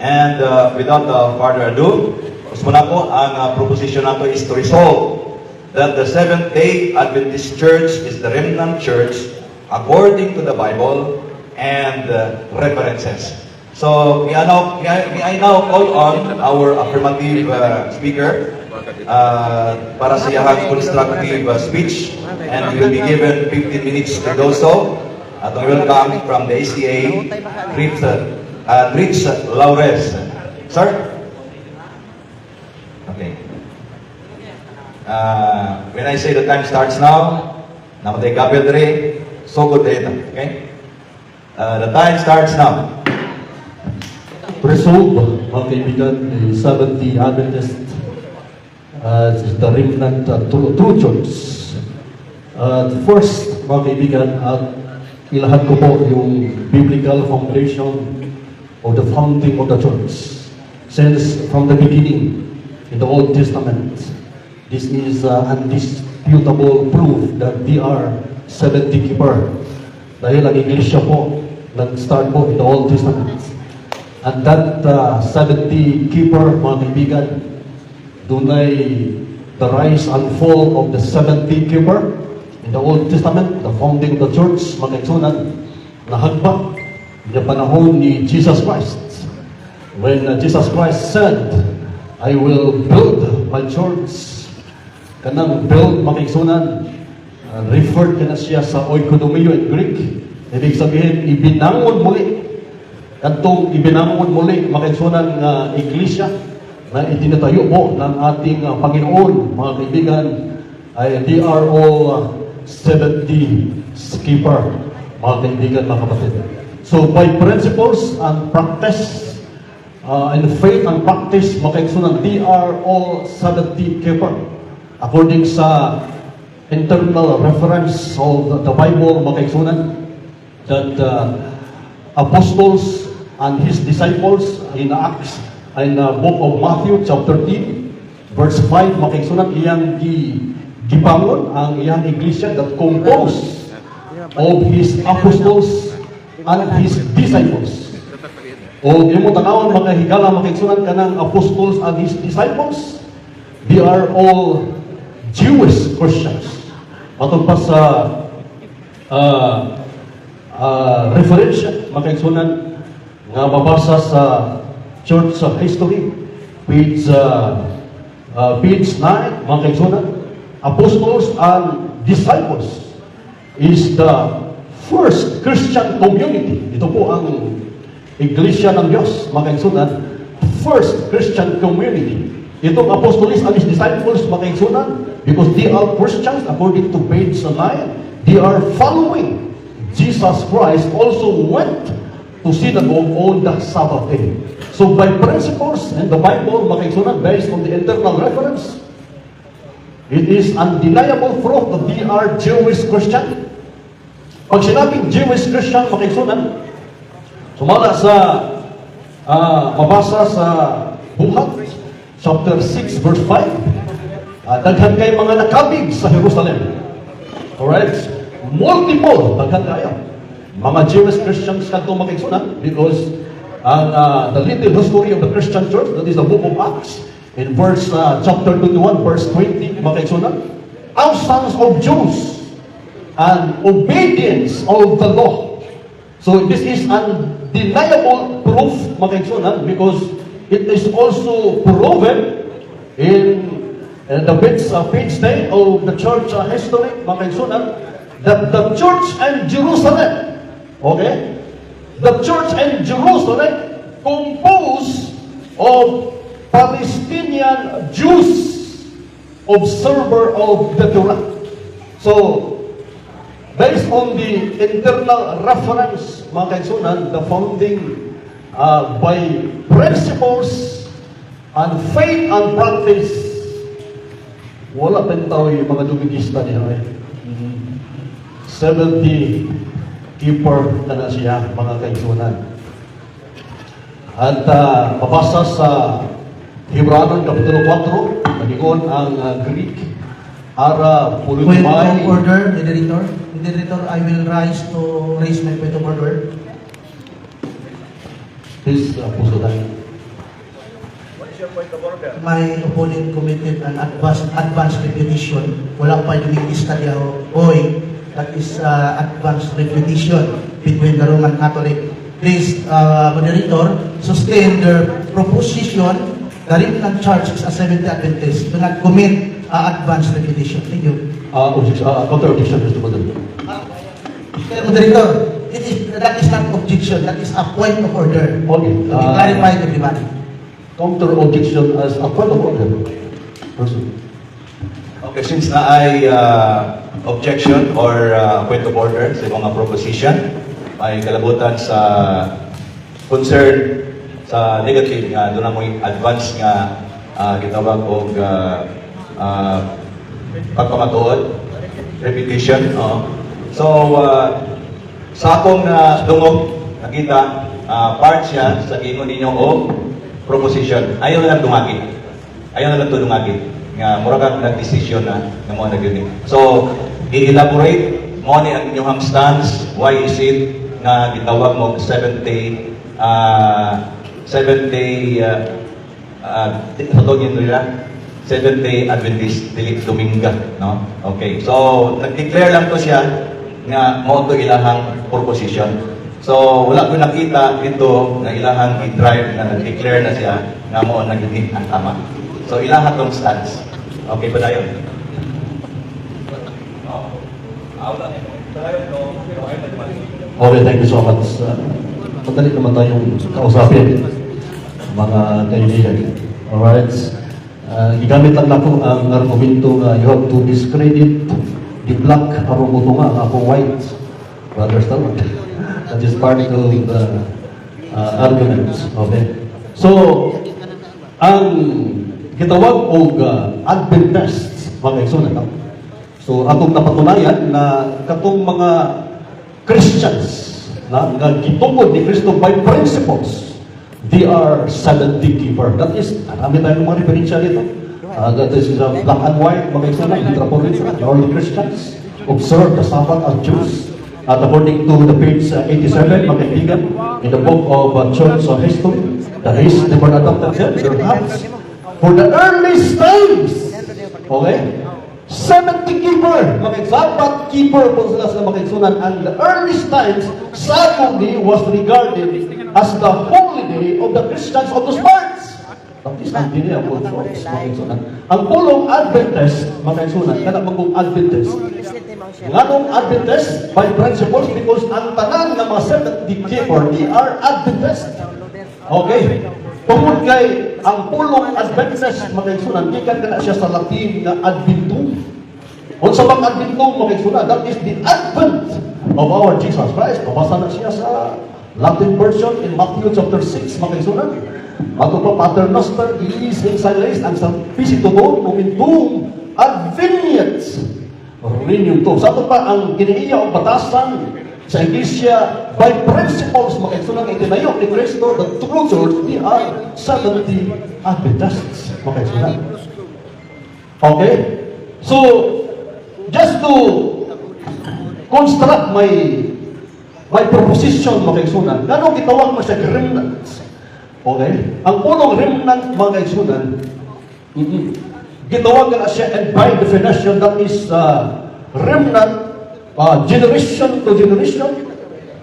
And without further ado, gusto na po, ang proposition nato is to resolve that the Seventh-day Adventist Church is the remnant church according to the Bible and references. So, may I now call on our affirmative speaker para sa iyang constructive speech, and we will be given 15 minutes to do so. At welcome from the ACA, Rich Laures. Sir? Okay. When I say the time starts now, namatay kapil dere, so good data. Okay? The time starts now. Resolve, mga kaibigan, the Seventh-day Adventist is the remnant true church. First, mga kaibigan, ilahad ko po yung biblical foundation of the founding of the church. Since from the beginning, in the Old Testament, this is undisputable proof that we are 70 keeper. Dahil ang iglesia po, nag-start po in the Old Testament. And that 70 keeper, mga kaibigan, dunay the rise and fall of the 70 keeper in the Old Testament, the founding of the church, mga kaigsunan, nahagba in the panahon ni Jesus Christ. When Jesus Christ said, I will build my church, kanang build, mga kaigsunan, referred ka na siya sa oikonomio in Greek. Ibig sabihin, ibinangon muli. Kantong ibinangon muli, mga kaigsunan, iglesia na itinatayo po ng ating Panginoon, mga kaibigan, ay they are all 70 keeper, mga kaibigan, mga kapatid. So by principles and practice, and faith and practice, mga kaigsunan, they are all 70 keeper. According sa internal reference of the Bible, mga kaigsunan, that apostles and his disciples in Acts, in the book of Matthew, chapter 10, verse 5, mga kaigsunan, iyang gibangon ang iyang iglesia that composed of his apostles and his disciples. O imo tanawon, mga higala, mga kaigsunan, kanang apostles and his disciples, they are all Jewish Christians. Matod pa sa reference, mga kaigsunan, nga mabasa sa church history, page 9, mga kaigsunan, apostles and disciples is the first Christian community. Ito po ang iglesia ng Diyos, mga kaigsunan, first Christian community. Itong apostles and his disciples, mga kaigsunan, because they are Christians, according to page 9, they are following Jesus Christ, also went to synagogue on the Sabbath day. So by principles and the Bible, mga kaigsunan, based on the internal reference, it is undeniable proof that they are Jewish Christian. Pag sinabing Jewish Christian, mga kaigsunan, sumala sa mabasa sa Buhat, chapter 6, verse 5, daghan kay mga nakabig sa Jerusalem. Alright? Multiple, daghan kayo. Mga Jewish Christians kanto, mga kaigsunan, because the little history of the Christian church, that is the book of Acts, in verse chapter 21, verse 20, mga kaigsunan, thousands of Jews and obedience of the law. So this is undeniable proof, mga kaigsunan, because it is also proven in the page 10 of the church history, mga kaigsunan, that the church in Jerusalem, okay, the church in Jerusalem composed of Palestinian Jews, observer of the Torah. So, based on the internal reference, mga kaigsunan, the founding by principles and faith and practice, wala pintaw yung mga dumigista niya. 70 keeper na siya, mga kaigsunan. At mabasa sa Hebranon, Kapitulo 4, pag-ingon ang Greek, ara Point of pulutmay. order, Moderator. Moderator, I will raise my point of order. Please, puso tayo. your point of order? My opponent committed an advanced repetition. Wala pa yung istorya oy. That is advanced repetition between the Roman Catholic. Please, moderator, sustain their proposition. The Remnant Church is a Seventh-day Adventist. Do not commit advanced repetition. Thank you. Counter objection, Mr. Moderator. Mr. Moderator, that is not objection. That is a point of order. Okay. To be clarified, everybody. Counter objection as a point of order. Proceed. Okay, since na ay objection or point of order sa mga proposition, may kalabutan sa concern sa negative nga doon na mo advance nga gitawag og pagpamatuod, repetition. So, sa akong dungog, nakita, part siya sa gingon ninyo o proposition. Ayaw na lang dumagi. Ayaw na lang ito dumagi. Nga, mura ka nag-decision na mo na gini. So, i-elaborate mo ni ang inyong stance. Why is it nga gitawag mo seventh-day patogin nila Seventh-day Adventist dili Dominga, no? Okay. So, nag-declare lang to siya nga mo to ilahang proposition. So, wala ko nakita ito na ilahang i-drive na nag-declare na siya nga mo naging ang tama. So, ilahan tong stance. Okay ba tayo? Okay, thank you so much. Madali naman tayong kausapin, mga kaibigan. Alright. Gigamit lang ako ang argumento nga you have to discredit the black aron mo nga ako white. Understand? That is part of the argument. Okay. So, ang gitawag og Adventist, mga igsoon na. So, atong napatunayan na katong mga Christians na gitungod ni Kristo by principles, they are Seventh-day keeper. That is, marami tayong mga referensya dito. That is black and white, mga igsoon na, the early Christians observe the Sabbath as Jews. At according to the page 87, mga kaibigan, in the book of Church of History, the race never adopted them, perhaps, for the earliest times. Okay? 70 keeper, mga Sabbath keeper po sila sa mga igsunan. And the earliest times, Saturday was regarded as the holy day of the Christians of those parts. That is ang dili ang Orthodox, mga igsunan. Ang pulong Adventist, mga igsunan, kada magong Adventist. Nganong Adventist by principles because ang tanan ng mga Seventh-day keeper, they are Adventist. Okay? Tungod kay ang pulong Adventist, mga igsunan, gikan kana siya sa Latin na Adventum. Unsa bang Adventum, mga igsunan? That is the advent of our Jesus Christ. Babasa na siya sa Latin version in Matthew chapter 6, mga igsunan. Ato pa, Pater Noster, Iis, Insilis, ang sa Visitoton, Momentum, Adveniat. Renew to. Sa ato pa, ang giniiya o batasan sa Iglesia by principles, mga igsunan, itinayok ni Cristo, the true church, we are Seventh-day Adventists, mga igsunan. Okay? So, just to construct my proposition, mga igsunan, ganun gitawag mo siya remnants. Okay? Ang unang remnant, mga igsunan, gitawag na siya, and by definition, that is remnant, generation to generation,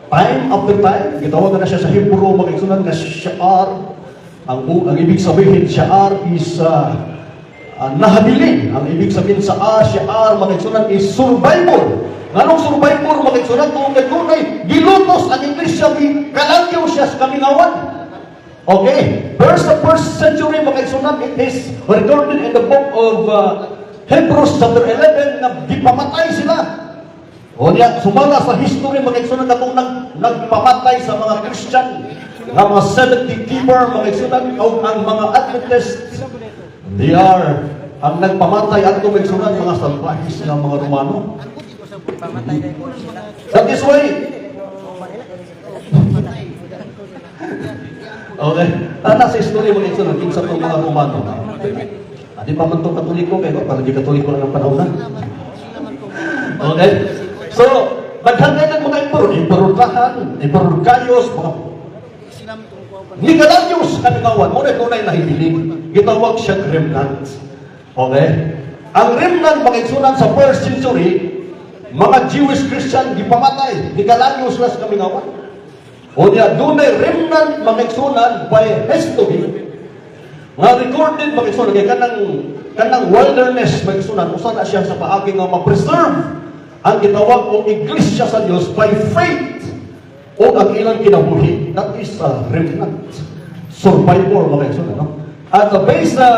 time after time. Gitawag na siya sa Hebrew, mga igsunan, na sha'ar. Ang ibig sabihin, sha'ar is nahabilin. Ang ibig sabihin sa sha'ar, mga igsunan, is survival. Nganong survival, mga igsunan, kung tunay, gilutos ang Iglesia, kalangyaw siya sa kamingawan. Okay, first century, mga igsunan, it is recorded in the book of Hebrews chapter 11 na gipamatay sila. O niya, sumala sa history, mga igsunan, katong nagpamatay sa mga Christian, na mga Seventh-day keeper, mga igsunan, o ang mga Adventists. They are, ang nagpamatay at mga igsunan, mga salvahis ng mga Romano. That is why, okay, nasa history, mga igsunan, kinsa itong mga Romano. Di pa man itong Katoliko, kaya parang di Katoliko lang ang panahon na. Okay? So, maghangay ng mga emperor, Emperor Trajan, Emperor Gaius, mga Nikalanyos kanigawan, mo na tunay na hibiling. Gitawag siya remnant. Okay? Ang remnant, makiksunan sa first century, mga Jewish Christian, gipamatay. Nikalanyos na sa kanigawan. O niya, dunay remnant, makiksunan by history. Nga recorded, makiksunan, kaya kanang wilderness, makiksunan, usan na siya sa paagi nga ma-preserve ang gitawag o iglesia sa Dios by faith o ang ilang kinabuhi. That is a remnant. Survivor, mga kaisun. No? At based na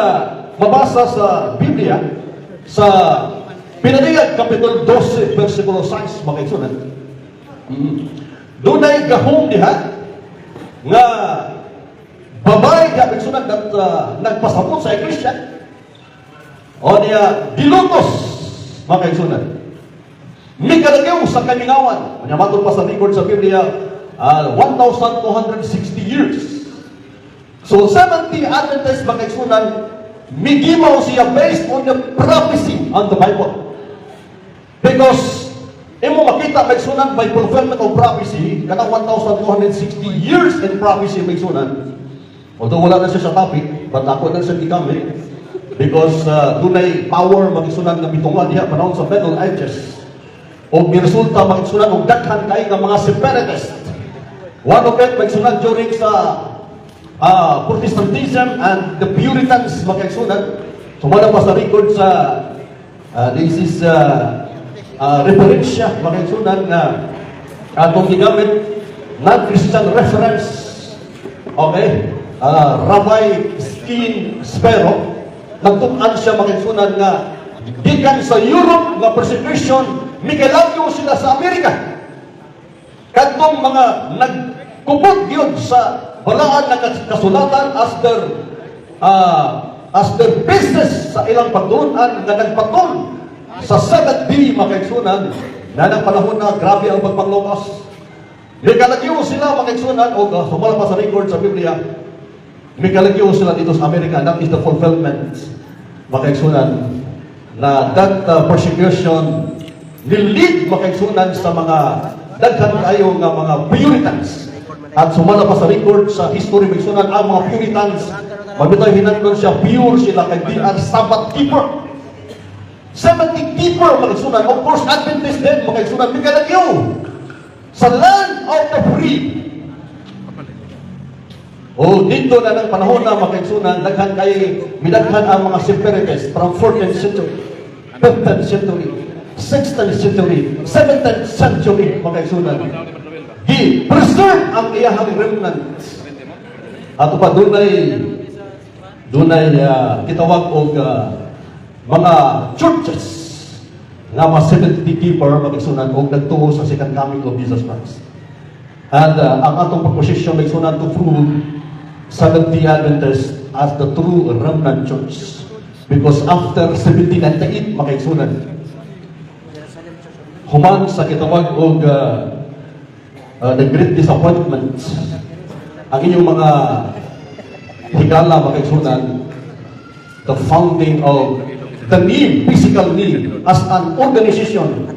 mabasa sa Biblia, sa Pinadiyag, Kapitulo 12, versikulo 6, mga kaisun. Doon ay gahong diha nga babae ka kaisun at nagpasabot sa iglesia. O niya, dilutos, mga kaigsunan. Mikalagyaw sa kamingawan. Manyamatol pa sa record sa Biblia, 1,260 years. So, 70 Adventist, mga kaigsunan, migimaw siya based on the prophecy on the Bible. Because, imo makita, kaigsunan, by fulfillment of prophecy, kanang 1,260 years in prophecy, kaigsunan. Although wala na siya sa topic, but ako na siya gigamit. Because dunay power magisunan nga bitungan diha panahon sa Middle Ages. O giresulta magisunan og daghan kay nga mga separatist. One of it magisunan during sa Protestantism and the Puritans magisunan. Sumala pa sa record sa this is referensya magisunan nga atong gigamit non-Christian reference. Okay? Rabbi Skin Sparrow, nagtukan siya makiksunan nga gikan sa Europe nga persecution, mikalagyo sila sa Amerika. Kadtong mga nagkubot yun sa balaan na kasulatan as their business sa ilang pagtuunan nga nagpaton sa 7B makiksunan na ng panahon na grabe ang pagpanglokas. Mikalagyo sila makiksunan o sumala pa sa record sa Biblia, mikalagyo sila dito sa Amerika. That is the fulfillment, makaigsunan, na that persecution nilid makaigsunan sa mga daghan kayo nga mga Puritans. At sumala pa sa record sa history makaigsunan, ang mga Puritans, mabitay hinandon siya, pure sila kay di ang Sabbath keeper. Sabbath keeper makaigsunan. Of course, Adventist din makaigsunan, mikalagyo sa land of the free. O dito na ng panahon na makaigsunan, daghan kay midaghan ang mga separatists from 14th century, 15th century, 16th century, 17th century makaigsunan. Preserve ang iyahang remnant. Ato pa dunay kitawag og mga churches nga mga 70 keeper makaigsunan og nagtuo sa second coming of Jesus Christ. And ang atong proposition makaigsunan to prove 70 Adventists as the true remnant church. Because after 1798, makaigsunan, human sa kitawag og the great disappointment, ang inyong mga higala makaigsunan, the founding of the name, physical name, as an organization,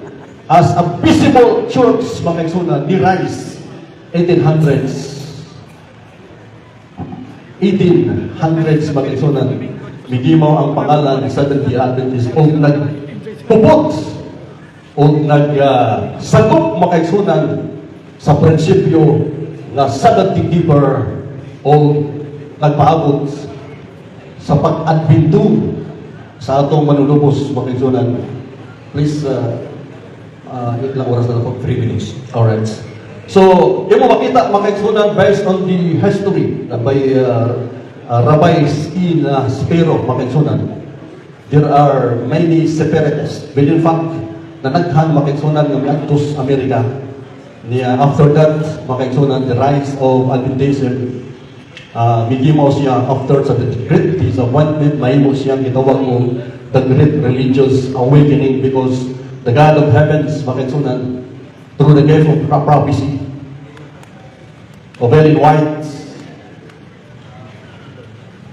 as a visible church makaigsunan, ni-rise 1800s makaigsunan, migimaw ang pangalan ng 70 Adventist o nagpupot o nagsagot makaigsunan sa prinsipyo na 70 keeper o nagpaabot sa pag-adbinto sa atong manunubos makaigsunan. Please, ilang oras na po? 3 minutes. Alright. So, yung makita makaigsunan based on the history by Rabbi Skin Sparrow makaigsunan. There are many separatists. But in fact, nanaghan makaigsunan ng Miantos, Amerika. After that, makaigsunan, the rise of Adventism, migimaw siya after sa the Great Disappointment, mahimo siyang itawag mo the Great Religious Awakening because the God of Heavens, makaigsunan, through the gift of prophecy, of Ellen White,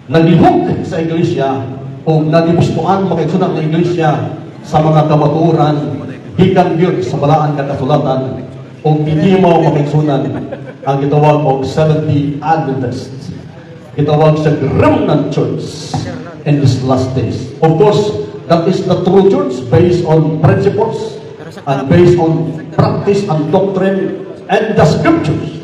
naglihok sa iglesia o nagibustuan makaigsunan ng iglesia sa mga kamatuoran gikan gyud sa balaan nga kasulatan o hindi mo makiksunan ang gitawag og 70 Adventists. Gitawag sa remnant church in these last days. Of course, that is the true church based on principles and based on practice and doctrine and the scriptures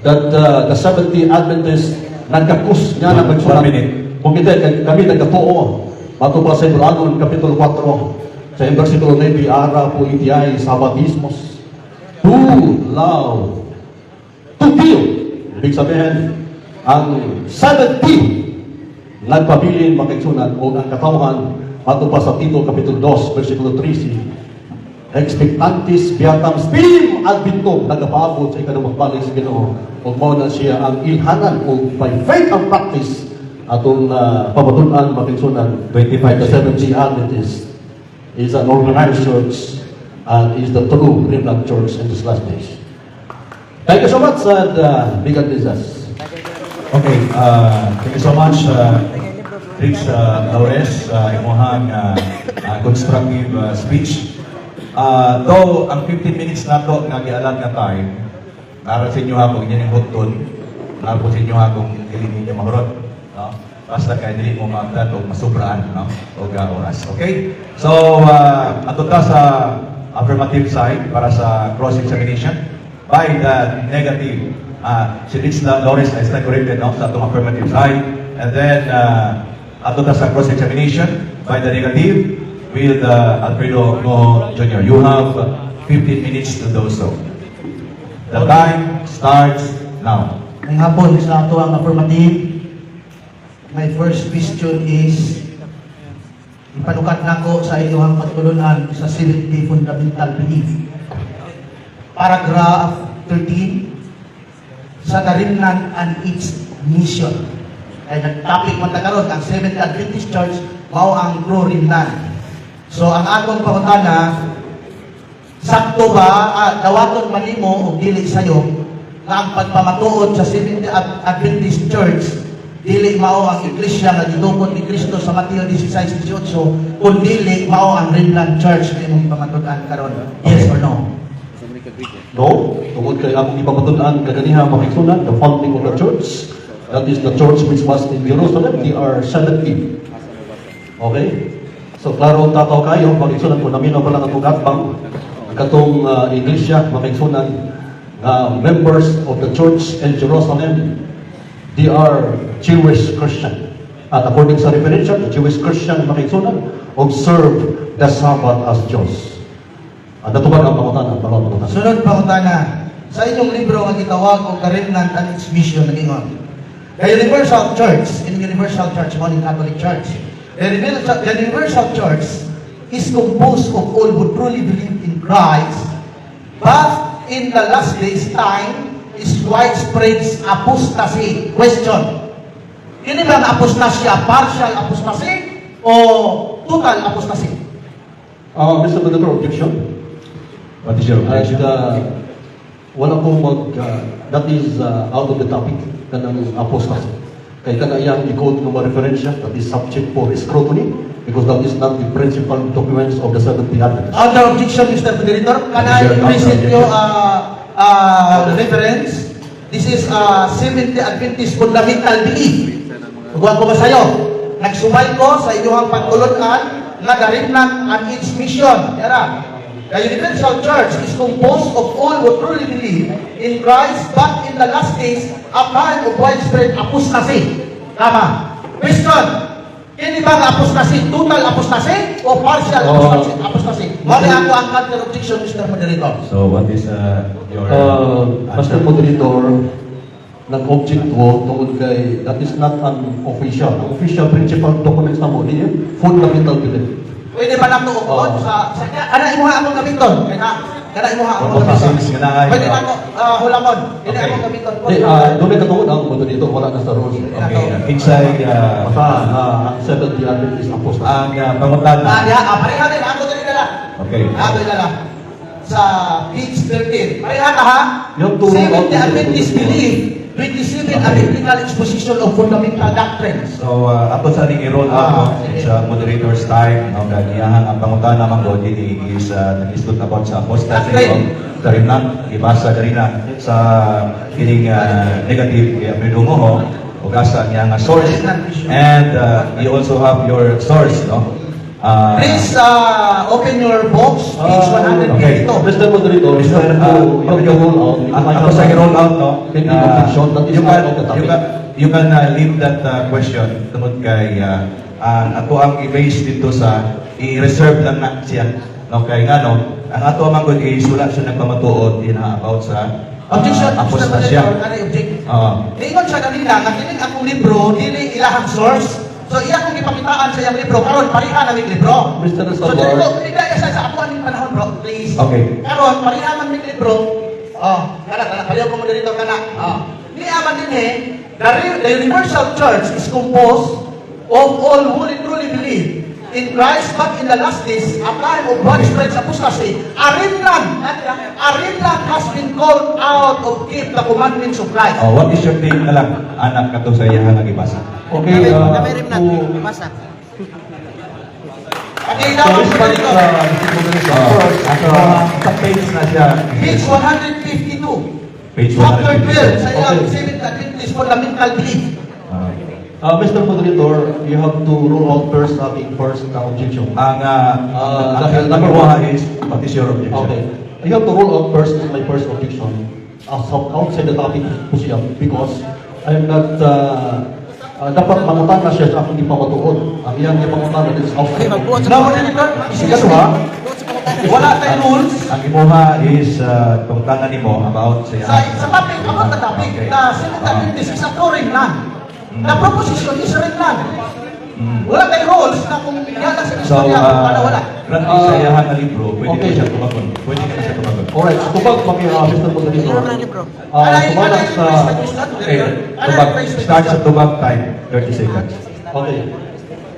that the 70 Adventists nagkakus niya na magsulat. 1 minute. Kung hindi, kami nagkatuo. Matubas sa Hebreano, Kapitulo 4, sa versikulo 9, ara po itiay sabatismos. To love, to feel. Ibig sabihin, ang 70 nagpabilin makiksunan o ang katawhan matubas sa Tito, Kapitulo 2, versikulo 13, expectantis beatam spim adventum nagapaabot sa ikanang magbalik sa Ginoo ug mao na siya ang ilhanan o by faith and practice atong pamatunan makigsunan 25 to 70 Adventists is an organized church and is the true remnant church in these last days. Thank you so much and big Jesus. Okay, thank you so much, Rich Laures, imuhang constructive speech. Though ang 15 minutes na to nga gialat nga time, nara sa inyo akong inyong button, nara po sa inyo akong ilinin niyo mahurot. No? Basta kaya dili mo maagdan o masubraan, no? O oras. Okay? So, ato ta sa affirmative side para sa cross-examination. By the negative, si Rich Laures is not corrected, no? Sa atong affirmative side. And then, ato ta sa cross-examination by the negative with Alfredo Ngo Jr. You have 15 minutes to do so. The time starts now. Ngayong hapon sa ato ang affirmative, my first question is ipanukat nako sa inyong pagtulunan sa 70 fundamental belief. Paragraph 13 sa the remnant and its mission. Ay nag-topic man ta karon ang Seventh Adventist Church mao ang pro-remnant. So ang atong pangutana, sakto ba dawaton man nimo og dili sayo nga ang pagpamatuod sa Seventh Adventist Church dili mao ang iglesia nga gidukot ni Kristo sa Mateo 16:18 kun dili mao ang remnant church nga imong pamatudan karon? Yes or no? No, tungod kay among ipamatunan kaganiha makigsunan the founding of the church. That is the church which was in Jerusalem. They are 70. Okay? So klaro ang tataw kayo makigsunan kung naminaw pa lang atong gatbang katong iglesia makigsunan members of the church in Jerusalem. They are Jewish Christian. At according sa referensya, the Jewish Christian makigsunan observe the Sabbath as Diyos. At natubag ang pangutana. Sunod pangutana, sa inyong libro ang gitawag og The Remnant and its Mission nagingon. The Universal Church, in Universal Church, morning Catholic Church. The Universal Church is composed of all who truly believe in Christ, but in the last days time is widespread apostasy. Question: kini ba ang apostasya partial apostasy o total apostasy? Mr. Senator, objection. What is your objection? Wala pong that is out of the topic, kanang apostasy. Kaya kana iyang i-quote ng mga referensya, that is subject for scrutiny, because that is not the principal documents of the Seventh Adventists. Other objection, Mr. Moderator. Can I present you reference? This is Seventh Adventist fundamental belief. Huwag ko ba sa'yo? Nagsumay ko sa inyong pagtulunan na the remnant and its mission. Yara. The Universal Church is composed of all who truly believe in Christ, but in the last days, a kind of widespread apostasy. Tama. Question: kini ba ang apostasy total apostasy o partial apostasy? Mali ako ang counter objection, Mr. Moderator. So what is your Mr. Moderator, nag-object ko tungkol kay that is not an official. Ang official principal documents na mo, niya, fundamental belief. Pwede ba lang ito sa ana imuha akong gamiton? Kana imuha akong Proposal gamiton. nga na. Pwede ba ako hulamon? Hindi Okay. akong gamiton. Doon ay katungod ang Moderator, wala na sa rules. Okay, inside Basta ang Seventh Adventist apostasy. ang pangutana. Pareha din ako dali na lang. Okay. Ako na lang. Sa page 13. Pareha na ha? Yung turo Seventh out- Adventist belief 27, a biblical exposition of fundamental doctrines. So, ato sa ning i-roll out sa moderator's time, no, kaniyahan ang pangutana man ko dili is nag-istot about sa apostasy of the remnant, ibasa diri na sa kining negative medungo ho ug asa niya nga source, and you also have your source, no. Please open your books, page Okay. 152. Mr. Moderator, you have to roll out. Ako sa i-roll out, no, Maybe conviction, that is you part can, of the topic. you can leave that question tungod kay ato ang i-base dito sa i-reserve lang na siya, no, kay nga no, ang ato ang magod i-sulat siya nagpamatuod about sa Objection, Mr. apostasya. Moderator, ano yung object? Oo. Ingon siya kanina, nga kining akong libro, dili ilahang source. So iya kong ipakitaan sa iyang libro, karon pariha naming libro. Mr. So Salvador. dito, igaya sa ako aning panahon, bro, please. Okay. Karon pariha naming libro. Kana, paliw ko mo dito kana. Niya man din the universal church is composed of all who truly believe in Christ, but in the last days, a time of widespread apostasy, a remnant has been called out of keep the commandments of Christ. What is your take na lang, anak kato sa iyang nagibasa? Okay, Okay, So, dapat respect dito. Mr. Moderator. Sa page na siya. Page 152. Page Chapter 152. 12 sa iyang Okay. Seventh Adventist fundamental belief. Mr. Moderator, you have to rule out first aking first objection. Ang number one is, what is your objection? Okay. You have to rule out first my first objection outside the topic po siya because I'm not dapat mangutan na siya sa aking ipamatuod. Ang iyang ipamutan na is outside. Now, Ikaduha, wala tayong rules. ang imuha is pangutanan nimo about sa Sa topic, about the topic, Okay. the Seventh Adventist is a touring land. The proposition is a land. Wala tayong rules na kung yan lang sa So, istorya, para wala. grant sa iyang na libro, pwede Okay. ka siya tumagon. Pwede ka na siya tumagon. Alright, so tubag pag Mr. Moderator. Tumalag sa... Okay, tubag. Start sa tubag time, 30 seconds. Okay.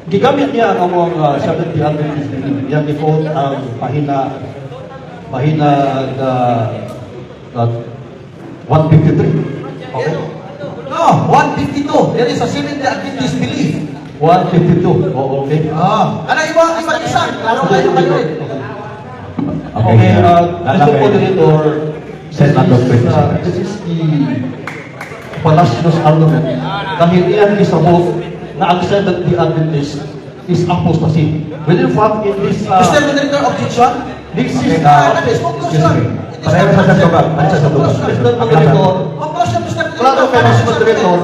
Gigamit niya ang mga 70 Adventist belief. Yan i-quote ang pahina 153. Okay? No, 152. There is a Seventh Adventist belief. 152. Oh, okay. Ano iba-isa? Lalo kayo kayo eh. Okay, Mr. Lalaki. Moderator, Set number 26. this is the fallacious argument. Dahil iyan is about na ang Seventh Adventist is apostasy. Well, in fact, in this, Mr. Moderator, objection? this Okay, is, That is conclusion. Pareho sa tubag. Pareho sa tubag. Mr. Moderator, Conclusion, Mr. Moderator. klaro kayo, Mr. Moderator,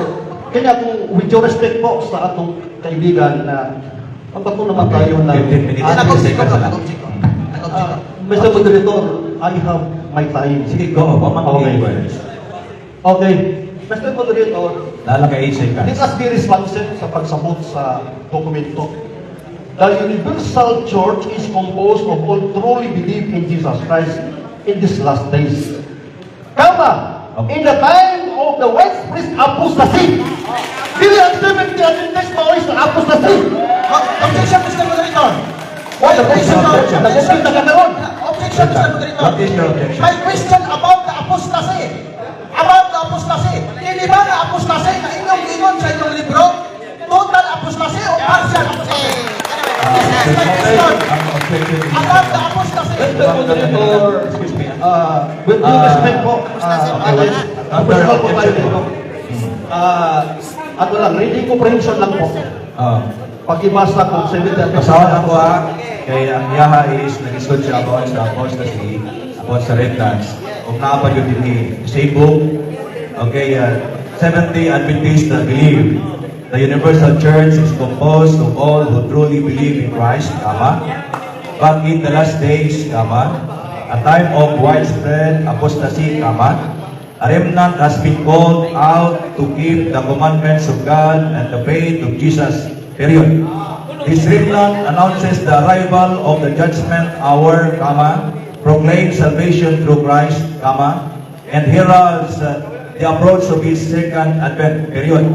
kaya kung with your respect po sa atong kaibigan na pagbato naman tayo na 15 minutes. Nag-object ko. Mr. Moderator, I have my time. Sige, go. Okay. Okay. Mr. Moderator, Lalaki 8 seconds. let us be responsive sa pagsabot sa dokumento. The universal church is composed of all truly believe in Jesus Christ in these last days. Kama, in the time of the widespread apostasy, dili ang 70 Adventist maoris na apostasy. Objection, Mr. Moderator. Objection, Objection, objection na ganoon. Objection, Mr. Moderator. What is your objection? My question about the apostasy. About the apostasy. Hindi ba na apostasy na inyong ingon sa inyong libro? Total apostasy o partial apostasy? This is my question. About the apostasy. Mr. Moderator, Excuse me. with due respect po, professional po tayo dito. Ano lang, reading comprehension lang po. Pag-ibasa kung 70 Pasawan ako kay ang yaha is nag-isod siya about sa apostasy, about sa reptants. Kung naapad yun din ni Sabo, okay, 70 Adventists that believe the universal church is composed of all who truly believe in Christ, tama? But in the last days, tama? A time of widespread apostasy, tama? A remnant has been called out to keep the commandments of God and the faith of Jesus, period. This remnant announces the arrival of the judgment hour, comma, proclaims salvation through Christ, comma, and heralds the approach of His second advent, period.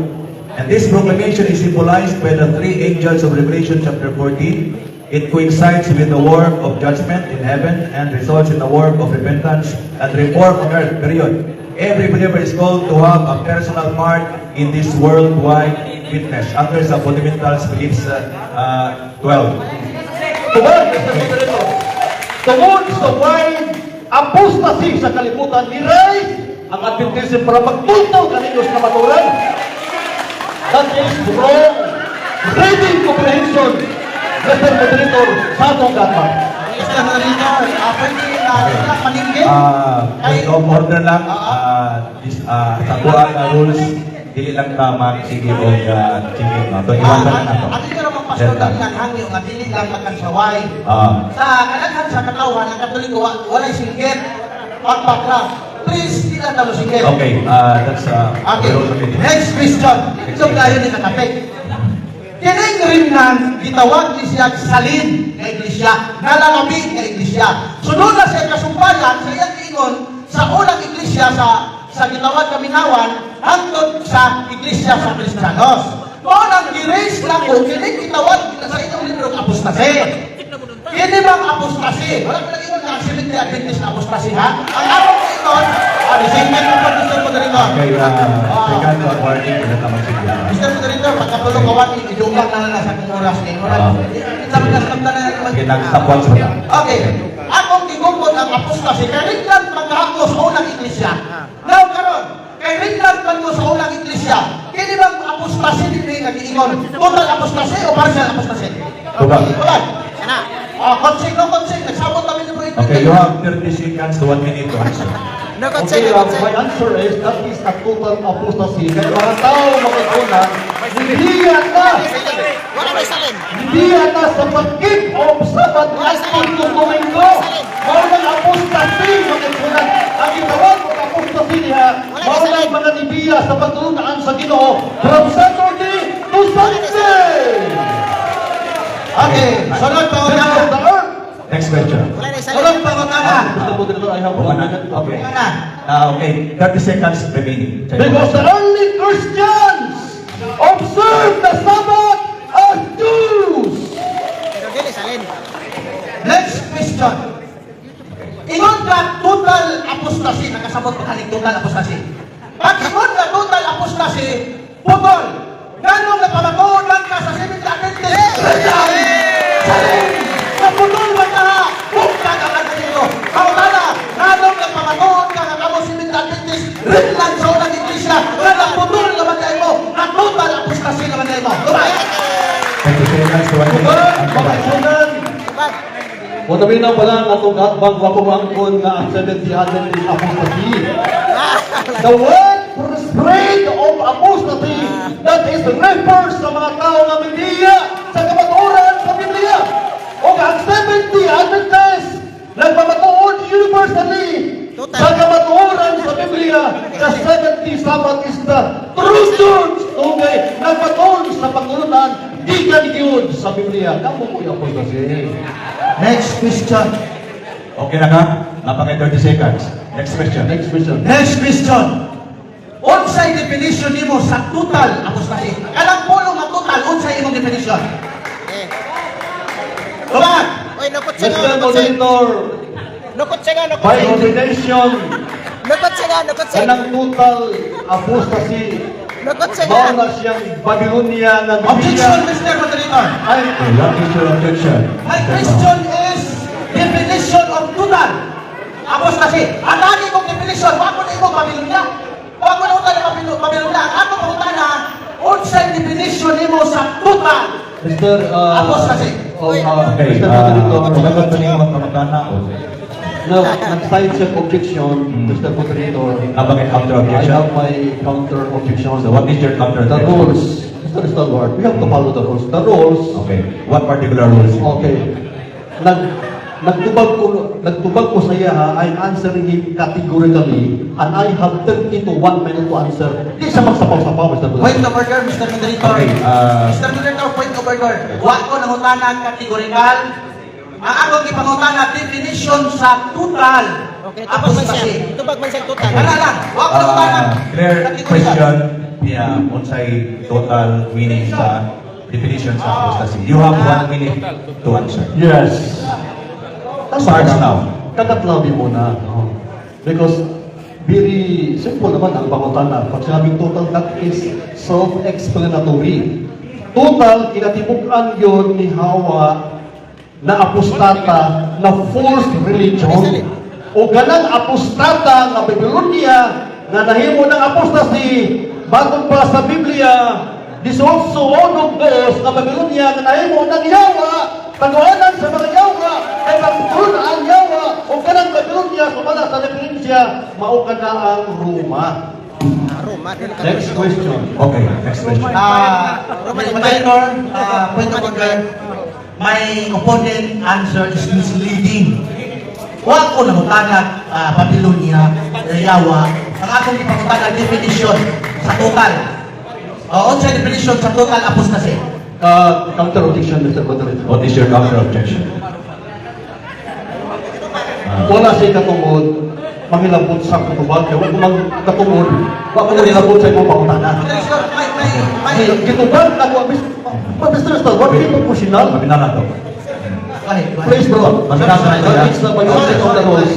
And this proclamation is symbolized by the three angels of Revelation chapter 14. It coincides with the work of judgment in heaven and results in the work of repentance and reform on earth, period. every believer is called to have a personal part in this worldwide witness under the Fundamentals Beliefs 12. Tungod, Mr. Moderator. Tungod sa wide apostasy sa kalibutan ni Ray, ang Adventism para magtultaw kaninyo sa kamaturan. That is wrong. Reading comprehension, Mr. Moderator, sa atong gatma. Mr. Moderator, pwede na paningin. Point of order lang, sa buwan na rules, dili lang tama, sige o sige. Ito, iwan ka lang nato. Ang ito namang pastor ng hangyo nga dili lang makansaway. Sa kanaghan sa katawan ng Katoliko walay singgit pag-background. Please, di lang talo singgit. Okay, that's Okay. the rules of it. Next question. So kayo ni kakapit. Kining ringan gitawag ni siya salin nga iglesia, nalalapit nga iglesia. Sunod na siya kasumbayan sa iyang ingon sa unang iglesia sa gitawag kaminawan hangtod sa iglesia sa Kristiyanos. Kung ang gi-raise lang ko, kining gitawag sa inyong libro ng apostasi. Kini bang apostasi? Wala ko lang ingon nga Seventh-day Adventist na apostasi ha? Ang akong ingon, disingin mo pa Mr. Moderator. Okay, second warning, wala naman sige. Mr. Moderator, pagkatulong kawan, idugang na lang sa kumuras ni Sabi na sa na naman. Okay, nag-stop once mo lang. Okay. Akong gigungkod ang apostasi. Kay Ringland magkahako sa unang iglesia. Now, karon, kay Ringland magkahako sa unang iglesia, kini bang apostasi din nga giingon? Total apostasi o partial apostasi? Tubag. Tubag. Konsing, no konsing. Nagsabot kami ni Bro. Okay, you have 30 seconds to 1 minute to answer. Okay, my answer is that is a total apostasy. Kaya mga tao magkukunan, hindi yata sa pag-keep of Sabbath at pagtutumingo. Maulang apostasy magkukunan. Ang gitawag ng apostasy niya, maulang mga nibiya sa pagtulungan sa Ginoo from Saturday to Sunday. Okay, sunod pa This is the earth. Next question. Sunod pa Mr. Moderator, I have 1 minute. Okay. na. Okay, 30 seconds remaining. Because the early Christians observed the Sabbath as Jews. Next question. Ingon ka total apostasy, nakasabot ko kanig total apostasy. Pag ingon ka total apostasy, putol. Ganong napamatuon lang ka sa Seventh-day Adventist. Sa putol ba ka? Kung ka ka dito. Kautala, ganong napamatuon ka ka kamo Seventh-day Adventist. Rinlan sa unang iglesia. Ganong putol naman kayo mo. Na total apostasy naman kayo mo. Lumay! 30 seconds to 1 minute. Makasunan. Mutabi na pala ang atong atbang wapumangkon nga ang 70 Adventist apostasy. The word spread of apostasy that is refers sa mga tao nga Biblia sa kamatuoran sa Biblia. O ang 70 Adventist nagpamatuod universally sa kamatuoran sa Biblia. The 70 Sabbath is the true church. Okay, nagpatuod sa pagtulunan di yun sa Biblia. Kamu po yung apostasy. Next question. Okay na ka? Napakay 30 seconds. Next question. Next question. Next question. Unsay definition nimo sa total apostasy? Kanang pulo nga total, unsay imong definition? Tubag! Oy, nukot Mr. Moderator, by ordination, kanang total apostasy, mao na siyang Babylonia ng Objection, Biblia. Mr. Moderator. Ay, Okay, what is your objection? My question is definition of total apostasy. Ang lagi kong definition, wag mo na imong Babylonia. Wag mo na utang na Babylonia. Ang ako utang na unsay definition nimo sa total Mr. apostasy. Okay, Mr. Moderator, kumagot pa niyo magkamagana o? nag-side check objection, Mr. Moderator. Bakit counter I objection? have my counter objection. So what is your counter The objection? rules. Mr. Stalwart, we have to follow the rules. The rules, Okay, what particular rules? okay. Nagtubag ko sa iya ha, I'm answering him categorically and I have 30 to 1 minute to answer. Di siya magsapaw-sapaw, Mr. Point Moderator. of order, Mr. Moderator. Okay, Mr. Moderator, point of order. Wa ko nangutanan kategorikal. Ang akong ipangutanan definition sa total apostasy. Kana lang. Wa ko nangutanan Clear question. Yeah, unsay total meaning sa definition sa apostasy. You have 1 minute to answer. Yes. Starts now. Kakatlabi muna. Because very simple naman ang pangutana. Pag sinabing total, that is self-explanatory. Total, kinatibukan yun ni Hawa na apostata na false religion. O ganang apostata nga Babylonia nga nahimo ng apostasy bagon pa sa Biblia 18:1 nga Babylonia nga nahimo ng Yawa taguanan sa mga Yawa ay pagtulon ang Yawa o ganang Babylonia sumala sa referensya mao kana ang Roma. Next question. Okay, next question. Moderator, point of order, my opponent answer is misleading. Huwag ko namutagag Babylonia, Yawa. Ang akong ipagpatagag definition sa total. O sa definition sa total apostasy. Counter objection, Mr. Moderator. What is your counter objection? Wala siya katungod, mangilabot sa kutubag, kaya huwag mang katungod, huwag mo nilabot sa imong pangutana. Kitubag, ako, Mr. Nestor, what people personal? Kami na to. Please, bro. It's the violation of the rules.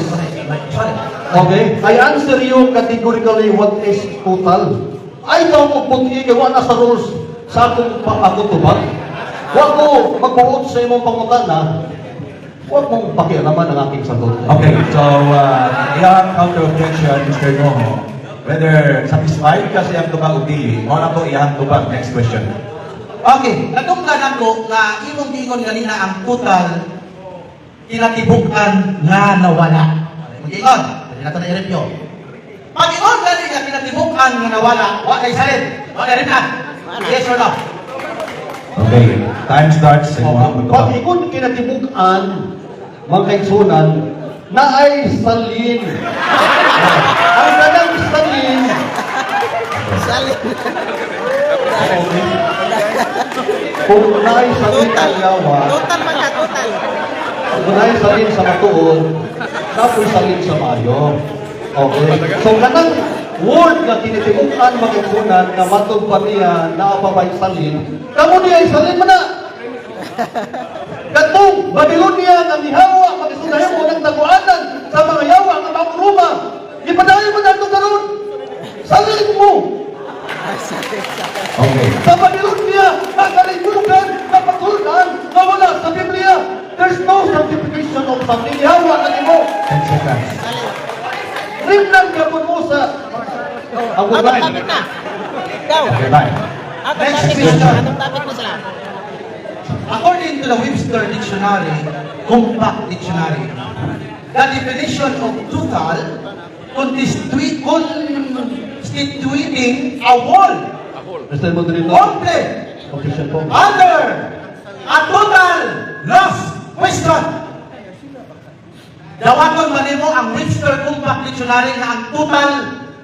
Okay? I answer you categorically what is total. I don't magpunti kay wala sa rules sa akong tubag. Huwag ko magbuot sa imong pangutana. Huwag mong pakialaman ang aking sagot. Okay, so iyang counter objection, Mr. Noho, whether satisfied ka sa iyang tubag o dili, mo na po iyang tubag. Next question. Okay, natunggan ako nga imong giingon ganina ang total kinatibukan nga nawala. Giingon, dili na to na i-review. Pag-ingon gani nga kinatibukan nga nawala, wa kay salin, wa kay ritan. Yes or no? Okay, time starts. Pag ikon kinatibukan, mga kaigsunan, na ay salin. Ang ganang salin, kung naay salin ang yawa, Total man ka, total. kung naay salin sa matuod, tapos salin sa mayo. Okay. So kanang word nga kinitibukan magigsunan na matod pa niya na apabay salin, kamo niya ay salin man na. Katong Babylonia nga mihawa magisunayan mo ng taguanan sa mga yawa nga mga Roma. Ipadayon mo na ito karon. Salin mo. Okay. Sa Babylonia, nakalimutan, napatulan, nawala sa Biblia. There's no certification of something. Yawa na mo. 10 seconds. Rimlan ka po mo sa Anong agunan. topic na? Ikaw. Okay, bye. Anong Next topic question. na? Anong topic mo sila? According to the Webster Dictionary, Compact Dictionary, the definition of total constituting a whole, Mr. Moderator, complete, objection po. under a total loss. Question. Dawaton ba nimo ang Webster Compact Dictionary nga ang total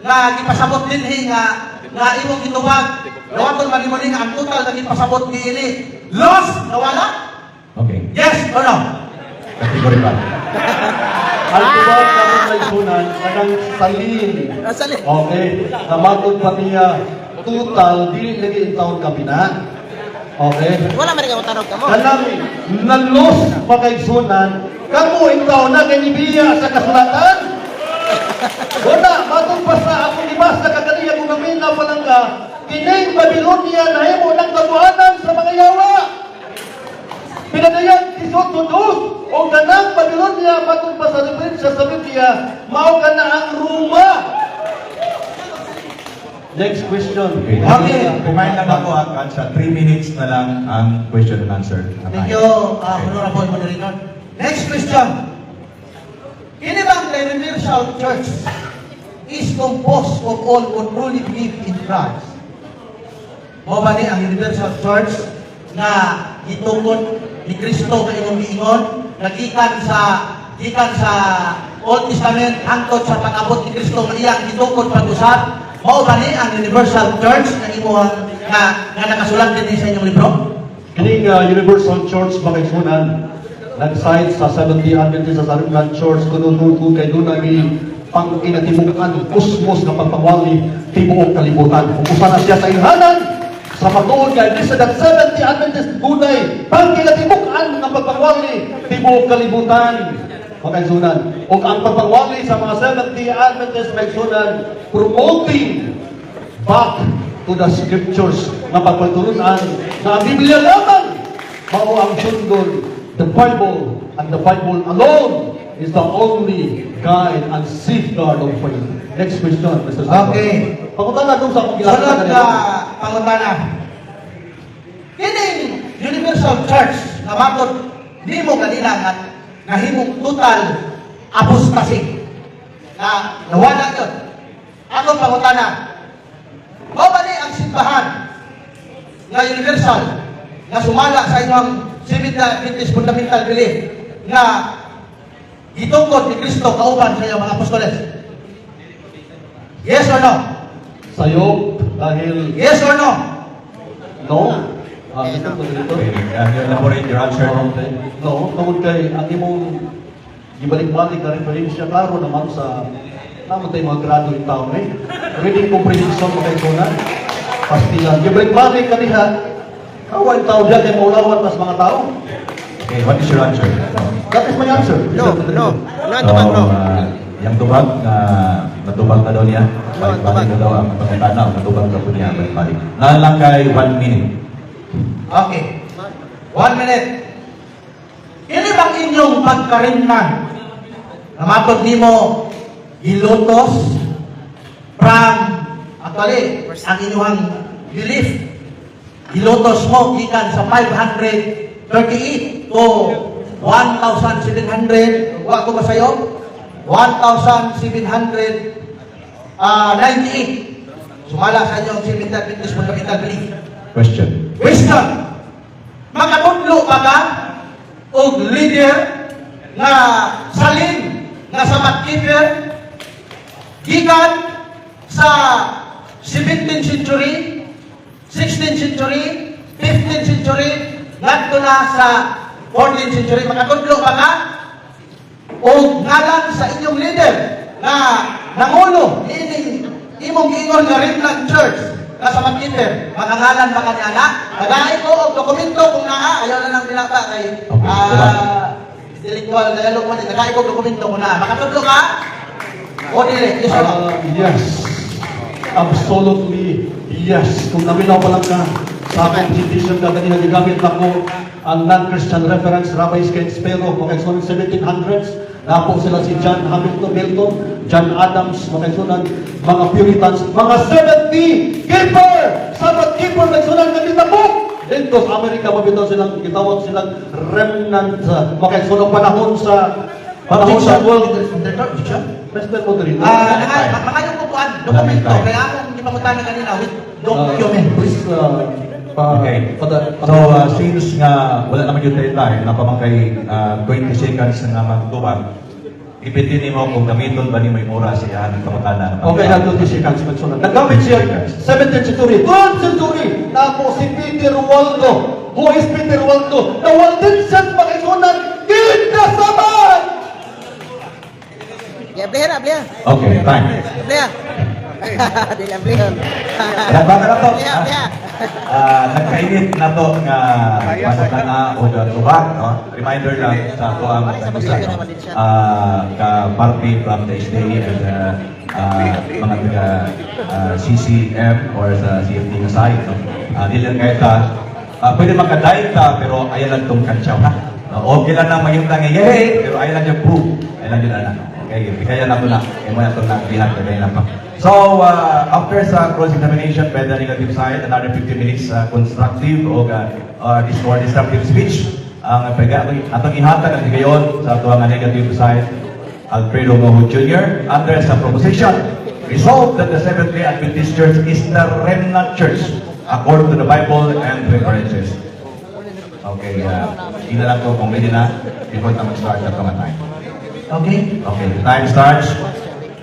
nga gipasabot dinhi nga imong gitubag? Dawaton ba nimo ni nga ang total nga gipasabot diini loss nawala? Okay. Yes or no? Category 1. Ang tubag na mga kaigsunan, kanang salin. Nasali. Okay. Namatod pa niya, total, di lagi taon kabina. Okay. Wala man ikaw tanong ka mo. Kanang nalos pa kaigsunan, kamo ikaw na kanibiya sa kasulatan. Wala, matod pa sa akong ibasa kakaniya kung namina pa lang ka, kining Babylonia na himo ng kabuhanan sa mga yawa. Pinadayan tisot tudus o ganang Babylonia matod pa sa referensya sa Biblia, mao ka na ang Roma. Next question. Okay. Kumain lang ako ang answer. 3 minutes na lang ang question and answer. Thank you, Honorable Moderator. Next question. Kini bang the Universal Church is composed of all who truly believe in Christ? Mo ba ni ang Universal Church na gitungod ni Kristo nga imong giingon nagikan sa Old Testament hangtod sa pag-abot ni Kristo nga iyang gitungod pag-usab? Mao ba ni ang Universal Church nga imo nga nakasulat din sa inyong libro? Kining Universal Church Bakaisunan, nag-site sa Seventh-day Adventist sa Rimlan Church, kununuto kay doon naging pangkinatibukan, kusmos na pagpangwali, tibuok kalibutan. Kung usa na siya sa ilhanan, sa patuod kay this that Seventh-day Adventist gunay, pangkinatibukan na pagpangwali, tibuok kalibutan. makaigsunan. O ang pagpangwali sa mga Seventh-day Adventist makaigsunan, promoting back to the scriptures na pagpaturunan na ang Biblia lamang mao ang sundol. The Bible and the Bible alone is the only guide and safeguard of faith. Next question, Mr. Sandro. Okay. Pangutana doon sa akong Sunod ginagawa na pangutana. Kining Universal Church na matod di mo kanila nga nahimong total apostasy na nawala yun. Akong pangutana. Mao ba ni ang simbahan nga universal na sumala sa inyong Seventh-day fundamental belief na gitungkod ni Kristo kauban sa iyong mga apostoles? Yes or no? Sa'yo, dahil Yes or no? no, Mr. Moderator. You elaborate your answer. No, tungkol kay ang imong ibalik-balik na referensya, klaro naman sa naman tayo mga graduate tao reading comprehension mo kayo na pastilan. Ibalik-balik ka niya, kawan tao dyan kay maulawan tas mga tao. Okay, what is your answer? That is my answer. No, Mr. no. Moderator. No, tubag, no. Yang tubag na natubag na daw niya. Balik-balik tubag. na daw ang pagkakana. Natubag na po niya. Balik-balik. Nalang kay 1 minute. Okay. 1 minute. Ini bang inyong pagkarimnan na matod nimo gilutos from actually ang inyong belief gilutos mo gikan sa 538 to 1,700 wa ko ba sayo 1,798 sumala sa inyong Seventh-day fundamental belief. Question. Question. Makatudlo pa ka og leader nga salin nga sabat keeper gikan sa 17th century, 16th century, 15th century, ngadto na sa 14th century. Makatudlo pa ka og ngalan sa inyong leader nga nangulo ini imong giingon nga Remnant Church na sa Magkiter, makangalan ba kanya na? Nagay ko og dokumento kung naa, ayaw na lang pinata kay intellectual dialogue mo, nagay ko og dokumento kung naa. Makatudlo ka? O dili, yes or no? Yes. Absolutely yes. Kung naminaw pa lang ka sa aking presentation ka kanina, gigamit na ko ang non-Christian reference, Rabbi Skate Sparrow, mga 1700s. Napo sila si John Hamilton Milton, John Adams, mga sunan, mga Puritans, mga 70 keeper, Sabbath keeper, mga sunan, kanina po. Dito sa Amerika, mabitaw silang, gitawag silang remnant, mga sunan panahon sa world. Mr. Moderator. Mga yung kukuan, dokumento, kaya akong hindi pangutanan kanina with document. Please, Okay. So, since nga wala naman yung tayo na pamangkay 20 seconds na magtubag, ipitin mo kung gamiton ba ni may oras siya ng pamatanan. Okay, nandun si Seconds Magsunan. Nagamit siya 17th century, 12th century, na po si Peter Waldo. Who is Peter Waldo? Na Waldenses Magsunan, kinasaman! Ya, beli lah, beli lah. Okay, time. Beli lah. Dia lah beli lah. Dapat na to. Beli lah, beli lah. Nagkainit na to nga masakana o tubag. No? Reminder lang sa ato ang ka-party from the SDA and mga taga CCM or sa CFD nga side. No? Dili lang kayo pwede makadayt pero ayaw lang itong kansyaw ha. Okay lang na mayroon lang yay, pero ayaw lang yung proof. Ayaw lang yun na. Okay, kaya na ito na. Kaya mo na ito na bilang kagaya lang pa. So, after sa cross-examination by the negative side, another 50 minutes constructive o this more disruptive speech. Ang atong ihatag ang higayon sa ito ang negative side, Alfredo Moho Jr. under sa proposition, resolved that the Seventh-day Adventist Church is the Remnant Church according to the Bible and references. Okay, ina lang to kung pwede na before na mag-start na mga time. Okay? Okay, the time starts.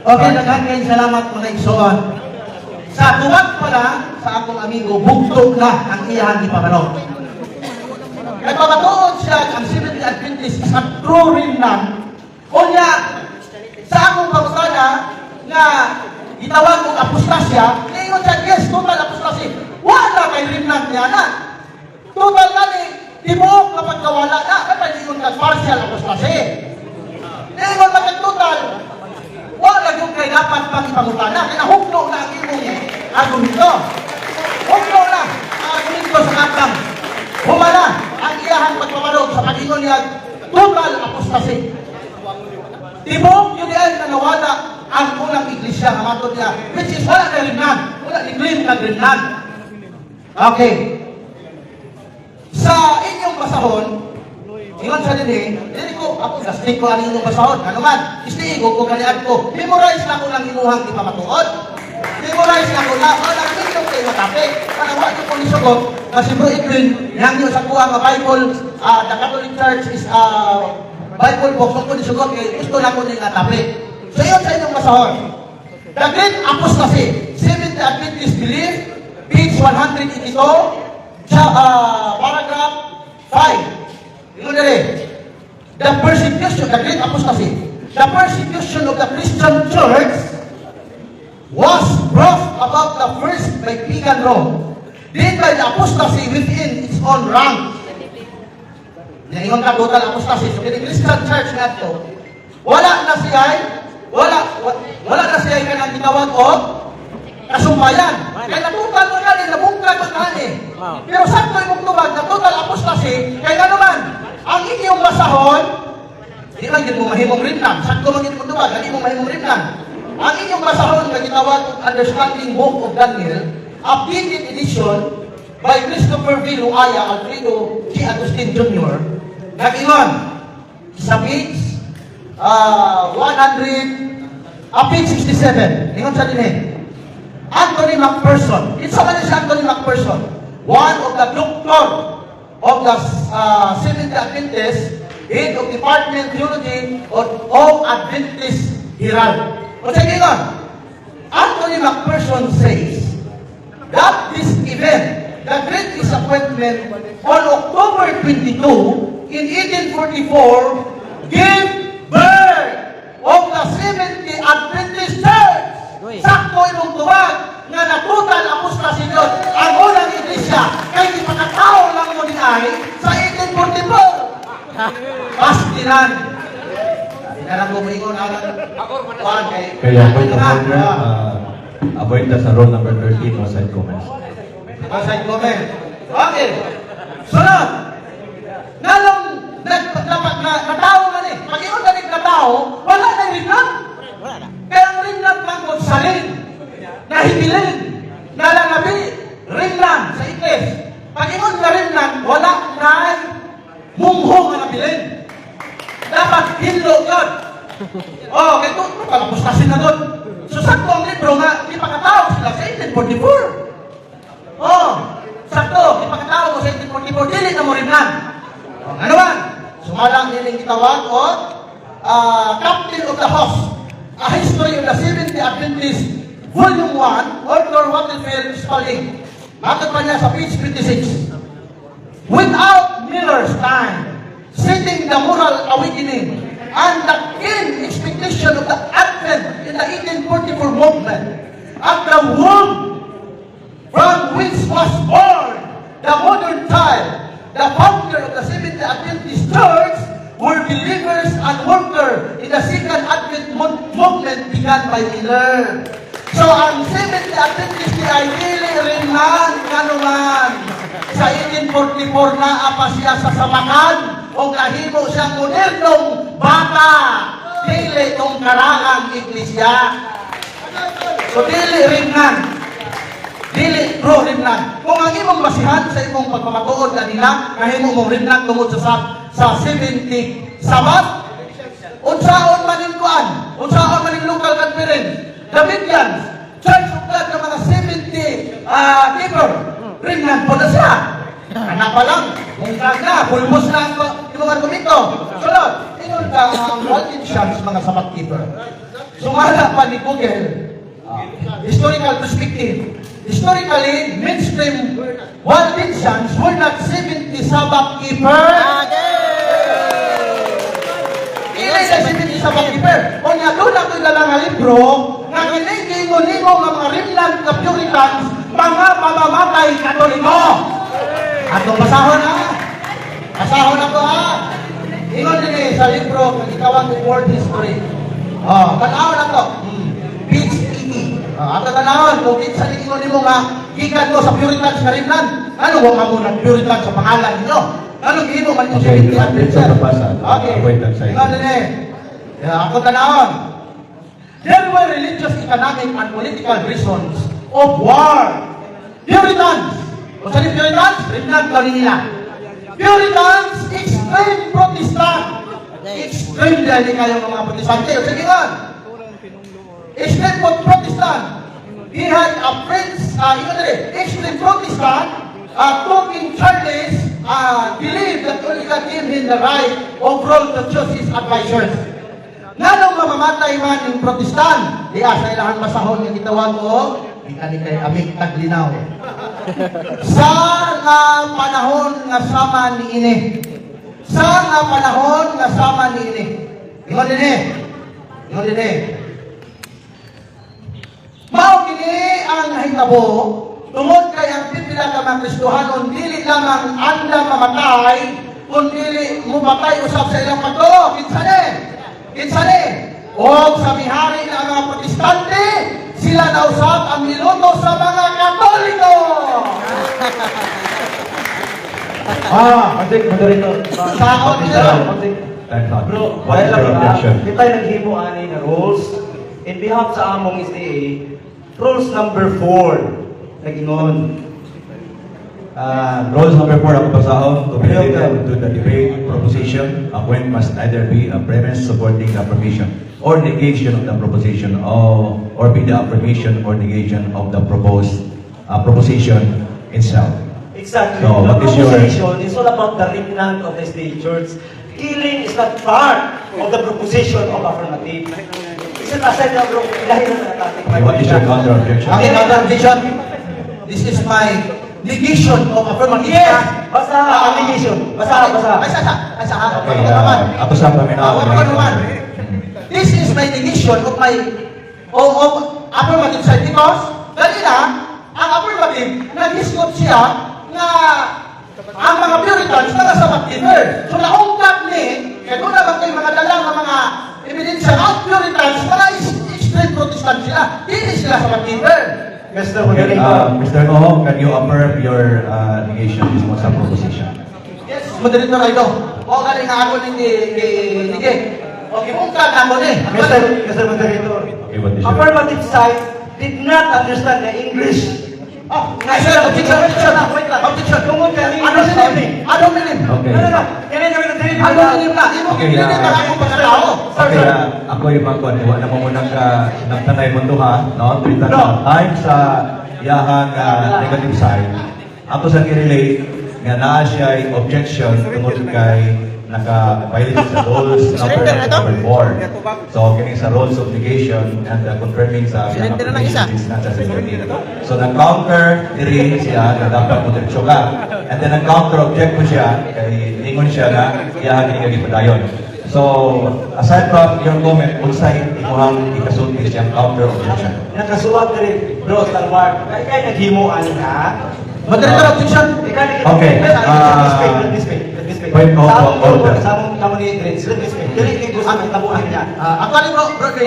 Okay, nagkakain salamat mga igsoon. Sa tuwag pala sa akong amigo, bugtog na ang iyang ipapanaw. Nagpapatuod siya ang Seventh-day Adventist sa true remnant. Kunya, sa akong pagkakana na itawag kong apostasya, ngayon siya, yes, total apostasy. Wala kay remnant niya na. Total na ni, tibok na pagkawala na, kapag iyon ka partial apostasy. Ingon magkatutal, wala yung kay dapat pang ipangutana. Kaya hukno na ang imong argumento. Hukno na ang argumento sa katang. Humala ang iyahang pagpamarog sa pag-ingon niya total apostasy. Tibok yun yan na nawala ang unang iglesia na matod niya, which is wala na rinnan. Wala ni claim na rinnan. Okay. Sa inyong basahon, ingon sa din hindi ko, ako gastik ko ang inyong basahon. Ano man, istiigo ko kanian ko. Memorize na ko lang inuhang di pamatuod. Memorize na ko na, wala inyong kayo matapik. Para wala ko kong isugot, kasi bro Edwin, yang nyo sa kuha nga Bible, the Catholic Church is Bible book, so kung isugot, gusto lang ko nyung matapik. So yun sa inyong basahon. The Great Apostasy, Seventh Adventist Belief, page 182, paragraph 5. Yun na rin. The persecution, the Great Apostasy, the persecution of the Christian Church was brought about the first by pagan Rome, then by the apostasy within its own ranks. Ngayon ka total apostasy. So, the Christian Church na ito, wala na siya ka nang gitawag o kasumbayan. Kaya natutal mo na rin, nabungkag mo na rin. Pero sakto yung tubag na total apostasy, kaya nga naman, ang inyong basahon, di man yun mo mahimong rinlan. Sakto man yun mo tubag, hindi mo mahimong rinlan. Ang inyong basahon na gitawag Understanding Book of Daniel, updated edition by Christopher V. Luaya, Alfredo G. Agustin Jr., nag-ingon sa page page 67. Ingon sa din Anthony McPherson. It's man si Anthony McPherson, one of the doctor of the Seventh Adventist, head of Department Theology of Adventist Herald. O sa ingon, Anthony McPherson says that this event, the Great Disappointment, on October 22, in 1844, gave birth of the Seventh Adventist Church. Sakto imong tuwag nga natutal apostasy yun ang unang iglesia kay di makatao lang mo ni ay sa 1844. Bastinan. Hindi na lang ko maingon ang Kaya point of order, avoid na sa rule number 13, no side comments. Side comment. Okay. Sunod. Nalong natawo na ni. Pag iyon na rin natawo, wala na rin lang. Kaya ang rin lang mangkot salin, nahibilin, nalanabi, rin lang sa ikles. Pag iyon na rin lang, wala na mungho nga nabilin. Dapat hinlo yun. Kaya ito, palapustasin na doon. So sakto ang libro nga, di pakatao sila sa 1844. Sakto, di pakatao mo sa 1844, dili na mo rin lang. Ano man? Sumalang niling kitawag o Captain of the House, A History of the Seventh Adventist, Volume 1, Author Waterfield Spalding. Matod pa niya sa page 56. Without Miller's time, setting the moral awakening and the keen expectation of the advent in the 1844 movement, at the womb from which was born the modern child, the founder of the Seventh Adventist Church, were believers and workers in the Second Advent movement began by Miller. So, ang Seventh Adventist ay dili rin man, kanuman. Sa 1844 na apa siya sa sabakan o kahimo siyang modernong bata. Dili itong karaang iglesia. So, dili rin man. Dili, bro, rinlan. Kung ang imong basihan sa imong pagpapatuod kanina, kahimo mong rinlan tungod sa 70 Sabat, unsaon maning kuan, unsaon maning local conference, Davidians, Church of God ng mga 70 keeper, rinlan po na siya. Anak pa lang, mungkag na, pulmos na ang imong argumento. Sunod, ingon ka ang Waldensians, mga Sabat keeper. Sumala pa ni Google, historical perspective. Historically, mainstream Waldensians were not 70 Sabbath keepers. Ilay na 70 Sabbath keeper. O nga doon ako dalang nga libro, nga kiningingo-ningo ng mga Rimland na Puritans, mga mamamatay Katoliko. Atong basahon ha. Basahon ako ha. Ingon din sa libro ng ikawang world history. Tanaw na to. Page 80. Ato tanawon, kung kinsa ningon nimo nga gikan ko sa Puritans nga rimlan. Ano wa ka mo ng Puritan sa pangalan ninyo? Ano gihimo man yung Okay, let's pasa. Okay. Avoid that side. Tingnan din ako tanawon. There were religious, economic, and political reasons of war. Puritans. Kung saan yung Puritans? Rimlan daw nila. Puritans, extreme Protestant. Extreme dahil kayo mga Protestante. O sige nga. Extreme Protestant. He had a prince, extreme Protestant, talking Charles, believed that only God gave him the right of role to choose his advisors. Nanong mamamatay man ng Protestant, di sa ilang masahon yung gitawag ko, ikani kay Amik Taglinaw. Sa nga panahon nga sama ni ini. Sa nga panahon nga sama ni ini. Ingon din Mao kini ang nahitabo tungod kay ang pipila ka mga Kristohanon dili lamang anda mamatay kundi mumatay usab sa ilang pagtuo. Kinsa ni? O sa bihari na mga Protestante, sila na usab ang niluto sa mga Katoliko. Patik, moderator. Sakot nila. Time out. Bro, What is your objection? kita naghimo ani na rules. In behalf sa among SDA, rules number 4. Nagingon. Rules number 4 ang pasahon to be related to the debate proposition. A point must either be a premise supporting the affirmation or negation of the proposition, or be the affirmation or negation of the proposed proposition itself. Exactly. So, the what is your- proposition is all about the remnant of the SDA Church. Healing is not part of the proposition of affirmative. Isa aside na bro, ilahin na natin. Okay, what is your counter objection? Ang counter-objection, this is my negation of affirmative. Yes! Basta ang negation. Basta. Okay, ato sa paminaw. This is my negation of my of affirmative side because kanina ang affirmative nag-discuss siya nga ang mga Puritans na nasa McKinley. So naungkat ni kaya doon naman kayo mga dalang ng mga ebidensya ang Puritans mga extreme Protestant sila. Hindi sila sa McKinley. Mr. Okay, Moderator. Mr. Noho, can you affirm your negation mismo sa proposition? Yes, moderator ito. O galing nga ako ni Okay, ungkat ako ni. Mr. Moderator. Okay, what is your... Affirmative side did not understand the English. Objection. Tungod ka rin. Ano milim? Okay. No. Kaya gawin natin. Ano milim na? Imo Okay, kinilit na ako pagkatao. Okay, ako yung magkon. Wala mo munang ka nagtanay mo ha, no? Twitter No. time sa iyahang negative side. Ako sa relate nga naa siya ay objection tungod kay naka-violate sa rules Surrender na to? number 4. So, kini sa rules of negation and confirming sa Surrender na ng isa. is not sa security. So, nag-counter diri siya na dapat mo diretsyo ka. And then, nag-counter object mo siya kay ingon siya na iyahan ini gipadayon. So, aside from your comment, unsay imuhang ikasulti siyang counter objection? Nakasuwag ka rin, bro, Star Wars. Kaya naghimo ani ha. Moderator objection. Okay, point of order. Sa among ni Grace, dili ni gusto ang tabuhan niya. Ako ni bro.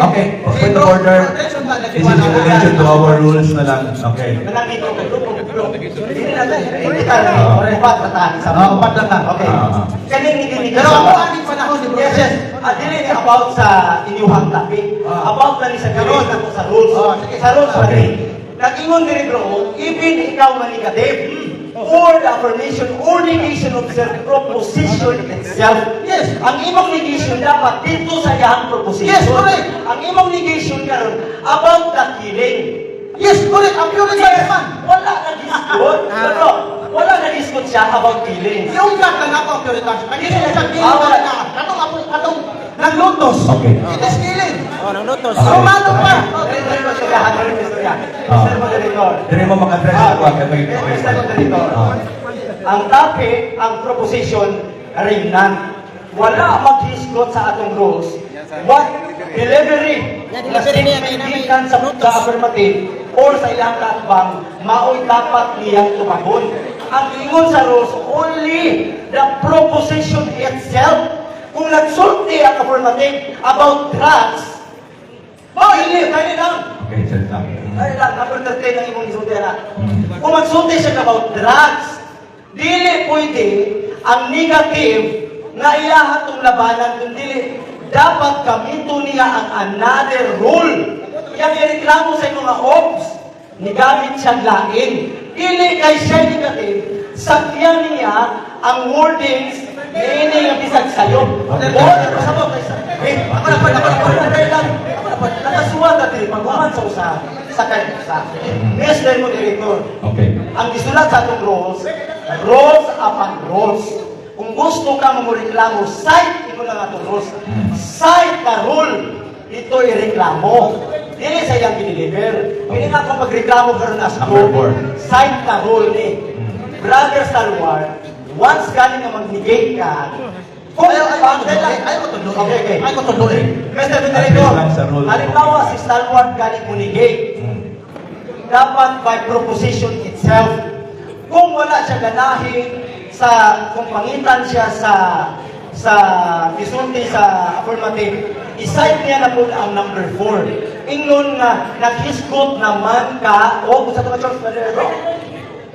Okay, point of order. This is in relation to our rules na lang. Okay. Manang dito kay bro. Dili na hindi ka na upat patahan sa Upat lang na. Okay. Kaning ni Pero ako aning panahon ni bro. Yes. Dili ni about sa inyuhang topic. About na ni sa karon ako sa rules. Sa rules pa Okay. rin. Nag-ingon diri bro, even ikaw man negative, or the affirmation or negation of the proposition itself. Yes. Ang imong negation dapat dito sa iyang proposition. Yes, correct. Ang imong negation karon about the killing. Yes, correct. Ang Puritan naman. Wala na discord. Pero wala na discord siya about killing. Yung gat na ako ang Puritan. Hindi sila sa killing na katong naglutos. Okay. It is killing. Nang lutos. Romano pa. Mr. Moderator. Dili mo maka-address ako ang katoy. Mr. Moderator. Ang topic, ang proposition, remnant. Wala mag-discord sa atong rules. What delivery Yan, na delivery niya, kaya statement namin sa affirmative or sa ilang katbang, mao'y dapat niyang tumagon. Ang ingon sa rules, only the proposition itself Kung nagsulti ang affirmative about drugs, hindi, kaya lang. Okay, sir. Kaya lang, number 13 ang imong isulti na. Kung magsulti siya about drugs, dili pwede ang negative na iyahat tong labanan, kundi dapat kamito niya ang another rule. Yang ireklamo sa mga ops, nigamit siya lain. Dili kay siya negative, sakyan niya ang wordings ini nga bisag sayo. Pasabot kay sa. Nakasuwa dati pagkuhan sa usa sa kay sa. Mr. Moderator. Okay. Ang gisulat sa atong rules upon rules. Kung gusto ka mamureklamo, cite ito lang atong rules. Cite the rule. Ito ireklamo. Dili sa iyang deliver. Hindi na ako magreklamo karon as Number group. 4. Cite the rule ni. Brother Salwar, once galing na mag-negate ka, Ayaw ko tuloy. Okay. Ayaw ko tuloy. Mr. Moderator, Lang sa rule. halimbawa si Stalwart galing mo-negate, dapat by proposition itself. Kung wala siya ganahin kung pangitan siya sa isulti sa affirmative, iside niya na po ang number 4. Ingon nga, naghisgot naman ka, kung sa mga church,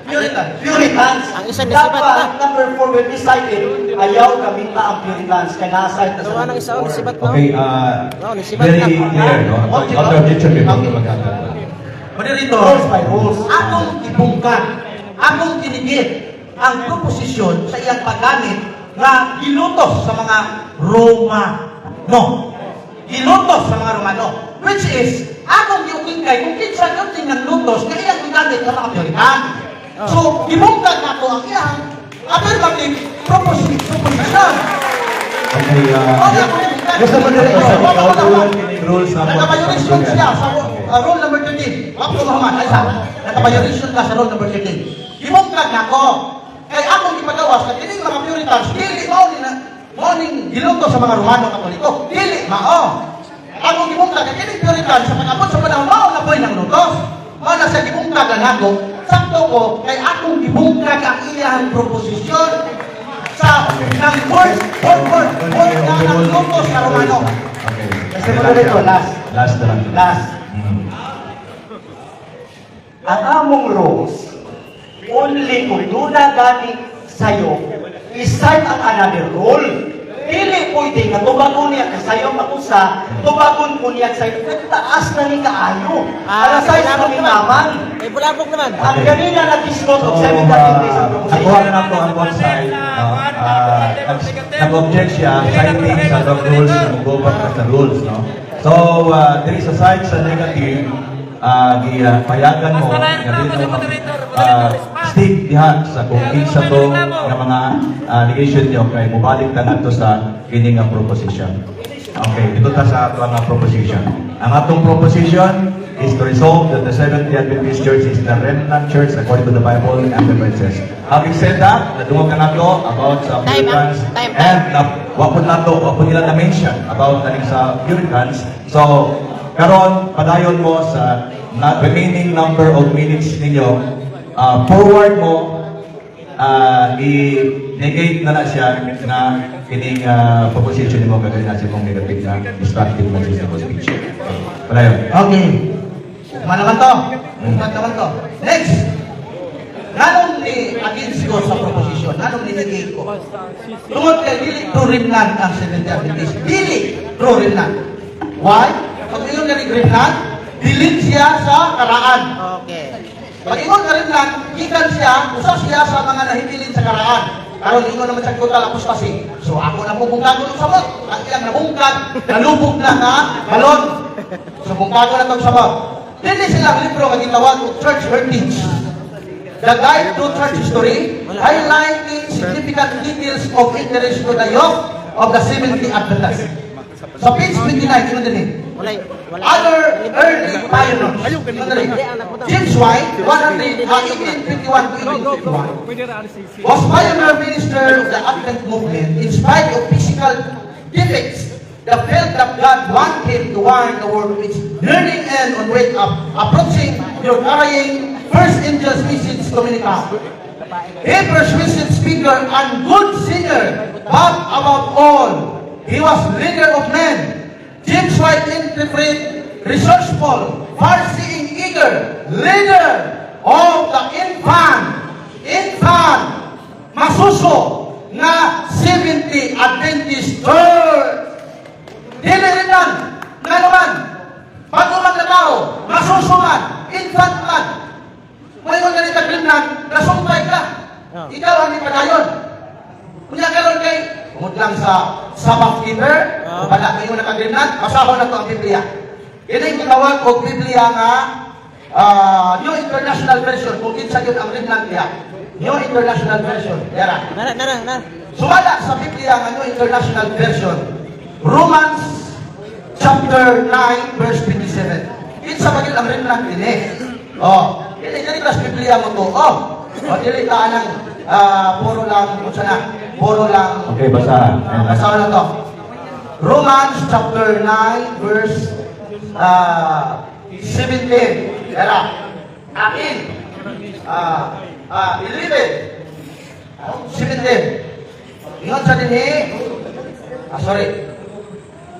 Puritans. Ang isang nasibat Dapat, na. number 4 will be cited. Ayaw kami ang Puritans. Kaya nasa na Gawa ng isa o nisibat no? Okay, very clear, no? Other teacher before we magkakaroon. Moderator, Rules by rules. akong ibungkan, akong tinigit ang proposisyon sa iyang paggamit na gilutos sa mga Romano. Gilutos sa mga Romano. Which is, akong giukingkay, kung kinsa yung tingnan lutos, na iyang gigamit sa mga Puritan. So, gibungkan na ko ang iyang affirmative proposition. Okay, Mr. Moderator, rules na nakabayorisyon siya sa rule number 13. Ako Muhammad, ay sa nakabayorisyon ka sa rule number 13. Gibungkan na ko. Kaya akong ipagawas na kining mga Puritans, dili mao ning giluto sa mga Romano Katoliko. Dili mao. Akong gibungkan na kining Puritans sa pag-abot sa panahon mao na po'y nang lutos. Mao na sa gibungkan na nako. Sakto ko kay akong gibungkan ang iyang proposisyon sa ng word na nagluto sa Romano. Okay. Mr. Moderator, last. Last na lang. Last. Ang among rules, only kung doon na galing sa'yo, iside ang another rule. Dili pwede nga tubagon niya kasayo makusa, tubagon po niya sa'yo, taas na ni kaayo. Alasay sa kami naman. Eh, bulabog naman. Ang ganina na discount of So, 7 days ang nakuha proposition. na po ang both side. Nag-object siya, citing sa the rules, go back sa rules, no? So, there is a side sa negative, payagan mo, stick diha sa kung kinsa to ng mga negation nyo, kay mubalik na nato sa kining nga proposition. Okay, dito ta sa ato nga proposition. Ang atong proposition is to resolve that the Seventh-day Adventist Church is the remnant church according to the Bible and the verses. Having said that, nadungog ka nato about sa Puritans and wapon nila na-mention about kaning sa Puritans. So, karon padayon mo sa remaining number of minutes ninyo, forward mo, i-negate na siya na kining proposition mo kagaya na siya mong negative na destructive na speech. Padayon. Okay. Manaman to. Manaman to. Next. Nanong ni against ko sa proposition, nanong ni-negate ko. Tungod kay dili true remnant ang Seventh-day Adventist. Dili true remnant. Why? Pag ingon ka ni remnant, dilid siya sa karaan. Okay. Pag ingon ka remnant, gikan siya, usa siya sa mga nahibilin sa karaan. Karon ingon naman sa total apostasy. So ako na po bungkago ng sabot. Ang ilang nabungkag, nalubog na nga balon. So bungkago na itong sabot. Dili silang libro nga gitawag og church heritage. The Guide to Church History, highlighting significant details of interest to the yoke of the Seventh-day Adventist. Sa page 29, ino din eh. Other early pioneers. James White, 1851 was pioneer minister of the Advent movement in spite of physical defects. The felt that God wanted him to warn the world of its learning and on wake up, approaching your carrying first angel's message communicado. A persuasive speaker and good singer, but above all, He was leader of men. James White interpret resourceful, far-seeing, eager, leader of the infant, masuso na 70 Adventist Church. Dili rin lang, nga naman, bago man na tao, masuso man, infant man. Ngayon na rin taglimnan, nasumpay ka. Ikaw ang ipadayon. Kunya karon kay, umod lang sa Sabbath keeper, wala kayo nakagrimnan, basahon na to ang Biblia. Yan ang tinawag o Biblia nga New International Version, kung kinsa yun ang rimnan niya. New International Version. Yara. Nara. Sumala sa Biblia nga New International Version, Romans chapter 9 verse 27. Kinsa ba yun ang rimnan din eh? Dili tas Biblia mo to. Dili taan ng puro lang, puro lang. Okay, basahan. Basahan na to. Romans chapter 9 verse 17. Yara. Akin. 11. 17. Ingat sa din eh. Sorry.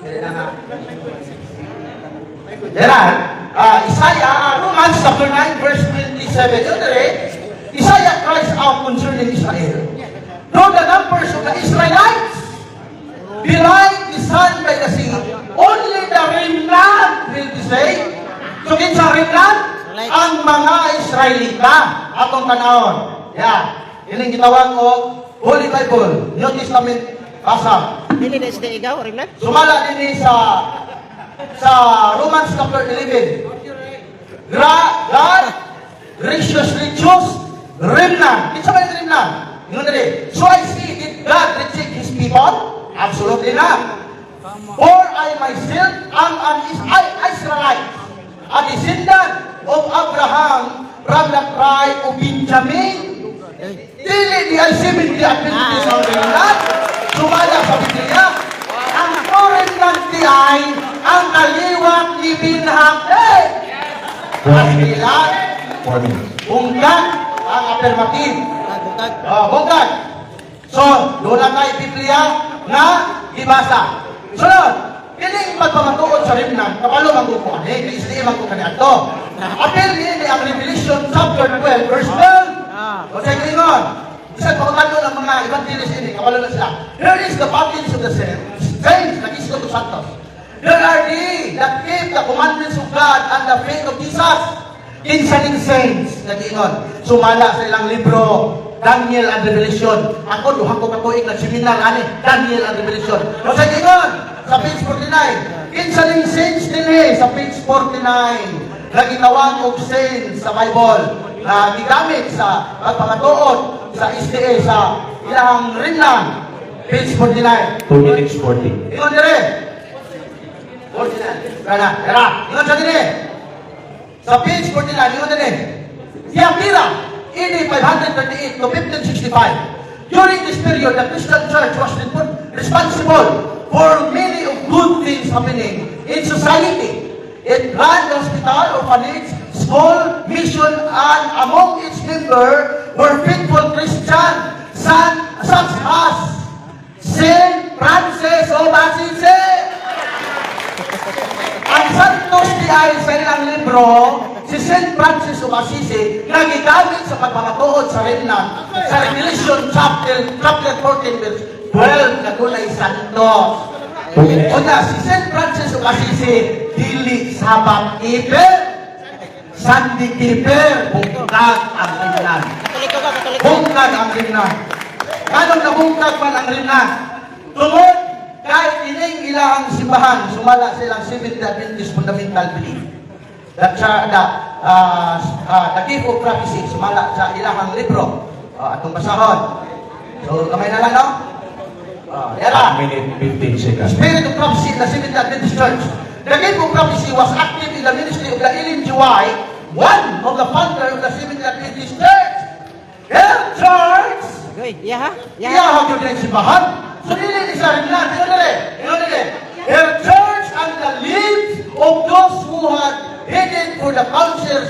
Dili na nga. Yara. Isaiah, Romans chapter 9 verse 27. Yun na rin. Isaiah cries out concerning Israel. Though the numbers of the Israelites be like the sun by the sea, only the remnant will be saved. So, kinsa remnant? Ang mga Israelita atong tanawon. Yun ang gitawag o Holy Bible, New Testament basa. Dili na sila ikaw, Rimlan? Sumala din sa Romans chapter 11. God graciously chose remnant. Kinsa ba yung remnant? Yun na rin. So I see, did God reject His people? Absolutely not. For I myself am an Israelite, a descendant of Abraham from the tribe of Benjamin. Dili di ay 70 Adventist ang remnant. Sumala sa Biblia. Ang remnant di ay ang kaliwat ni Binham. Kastilan. Bungkag ang affirmative. Bungkag. So, doon lang tayo Biblia na ibasa. Sunod, kining magpamatuod sa rimnan, kapalo magkukuhan eh, kasi magkukuhan niya ito. Apel ni ang Revelation chapter 12, verse 12. O sa ingon, isang pakutalo ng mga evangelist ini, kapalo na sila. Here is the baptism of the saints, nag-isko to Santos. There are they that keep the commandments of God and the faith of Jesus. Kinsaning saints, nag-ingon. Sumala sa ilang libro, Daniel and Revelation. Ako, duhang ko katuig na seminar, Daniel and Revelation. O sa ingon, sa page 49. Kinsaning saints din sa page 49. Nagitawag og saints sa Bible. Gigamit sa pagpangatuod sa SDA, sa ilang rinlan. Page 49. 2 minutes 40. Ingon dire. 49. Kana, era. Ingon sa dire. Sa page 49, ingon dire. Yamira, AD 538 to 1565. During this period, the Christian Church was responsible for many of good things happening in society. It ran the hospital, orphanage, school, mission, and among its members were faithful Christians, such as Saint Francis of Assisi. Ang Santos di ay sa ilang libro, si Saint Francis of Assisi, nagigamit sa pagpapatuod sa remnant, sa Revelation chapter 14, verse 12, na kulay Santos. Una, si Saint Francis of Assisi, dili Sabbath keeper, Sunday keeper, bungkag ang remnant. Katoliko ka, katoliko. Bungkag ang remnant. Anong nabungkag man ang remnant? Tungod, kahit ining ilang simbahan, sumala silang Seventh-day Adventist fundamental belief. That's the gift of prophecy, sumala sa ilang libro. Atong basahon. So, kamay na lang, no? Yara. 1 minute 15 seconds. Spirit of prophecy in the Seventh-day Adventist Church. The gift of prophecy was active in the ministry of the Ellen G. White, one of the founder of the Seventh-day Adventist Church. Her church, Goy, iya ha? Iya ha? iyahaw yun yung simbahan. So, nilin isa rin na. Her church and the leads of those who had headed for the council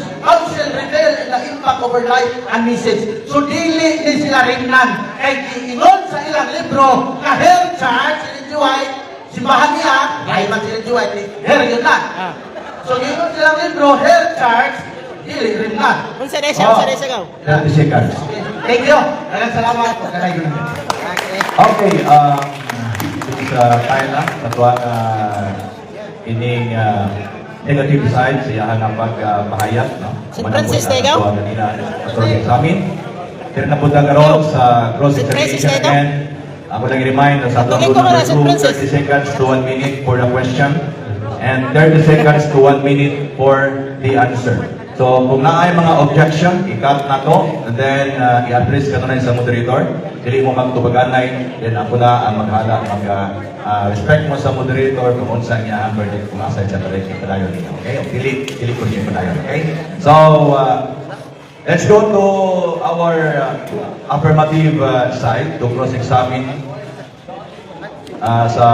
reveal in the impact of her life and message. So, dili sila rin nan. Kaya iingon sa ilang libro na her church, Ellen G. White, simbahan niya, ay man sila Jewish, hair yun na. Ah. So, yun silang libro, hair church, dili rin na. Unsa day siya, unsa day siya gaw? 30 seconds. Thank you. Daghang salamat. Pagkalay ko na. Okay, sa tayo na, natuwa na ining negative side sa iyang pagpahayag, no? St. Francis, Tegaw? Natuwa na nila sa amin. Pero napunta karon sa cross St. Francis, examination Tegaw? again. Ako lang i-remind na sa Tuloy upload ko na, number St. 2, Francis. 30 seconds to 1 minute for the question and 30 seconds to 1 minute for the answer. So, kung naay mga objection, i-cut na to, and then i-address ka na sa moderator. Dili mo magtubaganay, then ako na ang maghala, respect mo sa moderator kung unsa niya ang verdict kung asa siya talaga yung padayon niya. Okay? Dili ko niya padayon. Okay? So, let's go to our affirmative side to cross-examine sa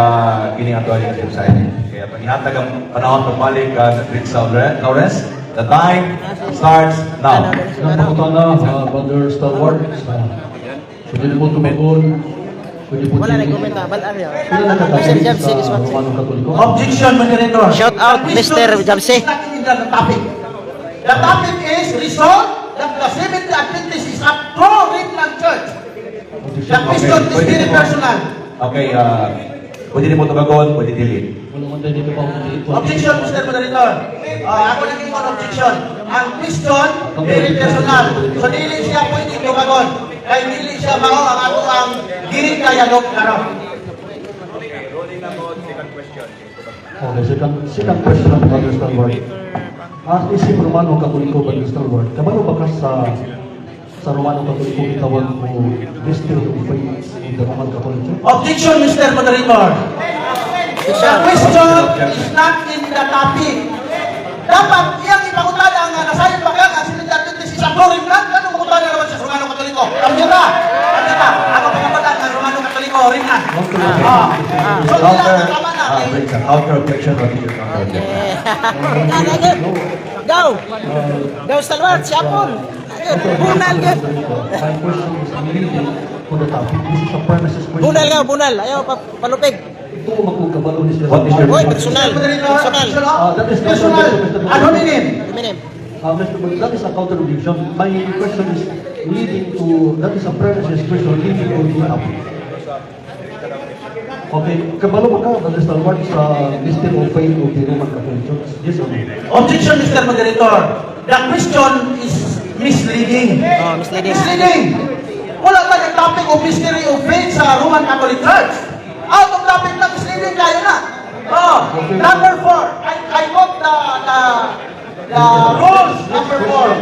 kining ato negative side. Kaya pag ihatag ang panahon pagbalik Rick Lawrence, the time starts now. Napakutana, Brother Stalwart. Pwede po tumagon. Pwede po Wala na komenta, balaan niya. Sila nakakasali Mr. Jamsi, this sa one. Romanong Katoliko. Objection, Moderator. Shout out, The question Mr. is Jamsi. not in the topic. The topic is resolved that the Seventh-day Adventist is a true Remnant Church. The question is very personal. Okay, pwede din mo tumagon, pwede delete. Wala man tayo dito pa ulit. Objection, Mr. Moderator. Ako naging on objection. Ang question, very personal. So, dili siya pwede tumagon. Kaya dili siya mao ang ako ang giring kayalog karon. Okay, second question, Brother Stalwart. As isip Romano Katoliko, Brother Stalwart, kabalo ba ka sa Romano Katoliko itawag mo mystery of faith in the Roman Catholic Church? Objection, Mr. Moderator. The question is not in the topic. Dapat iyang ipangutana nga nasayon pa ka ang Seventh-day Adventist sa Glory Land, ano mangutana naman sa Romano Katoliko? Kamyata! Kamyata! Ako pangutana ng Romano Katoliko, Ringan. So, nila, tama na. Counter objection or your counter objection? Go! Go, Stalwart, siyapon! Bunal ka! My question is related to the topic. This is a premises question. Bunal ka, bunal! Ayaw, palupig! Ito magkukabalo ni Sir. What is your Oy, personal! Personal! That is Personal. Ano ninin? Minim. Mr. But that is a counter objection. My question is leading to, that is a premises question leading to the topic. Okay, kabalo ba ka, Brother Stalwart, sa mystery of faith of the Roman Catholic Church? Yes or no? Objection, Mr. Moderator. The question is misleading. Oh, misleading. Misleading. Wala tayong topic of mystery of faith sa Roman Catholic Church. Out of topic na misleading kaya na. Oh, number 4. I quote the rules number 4.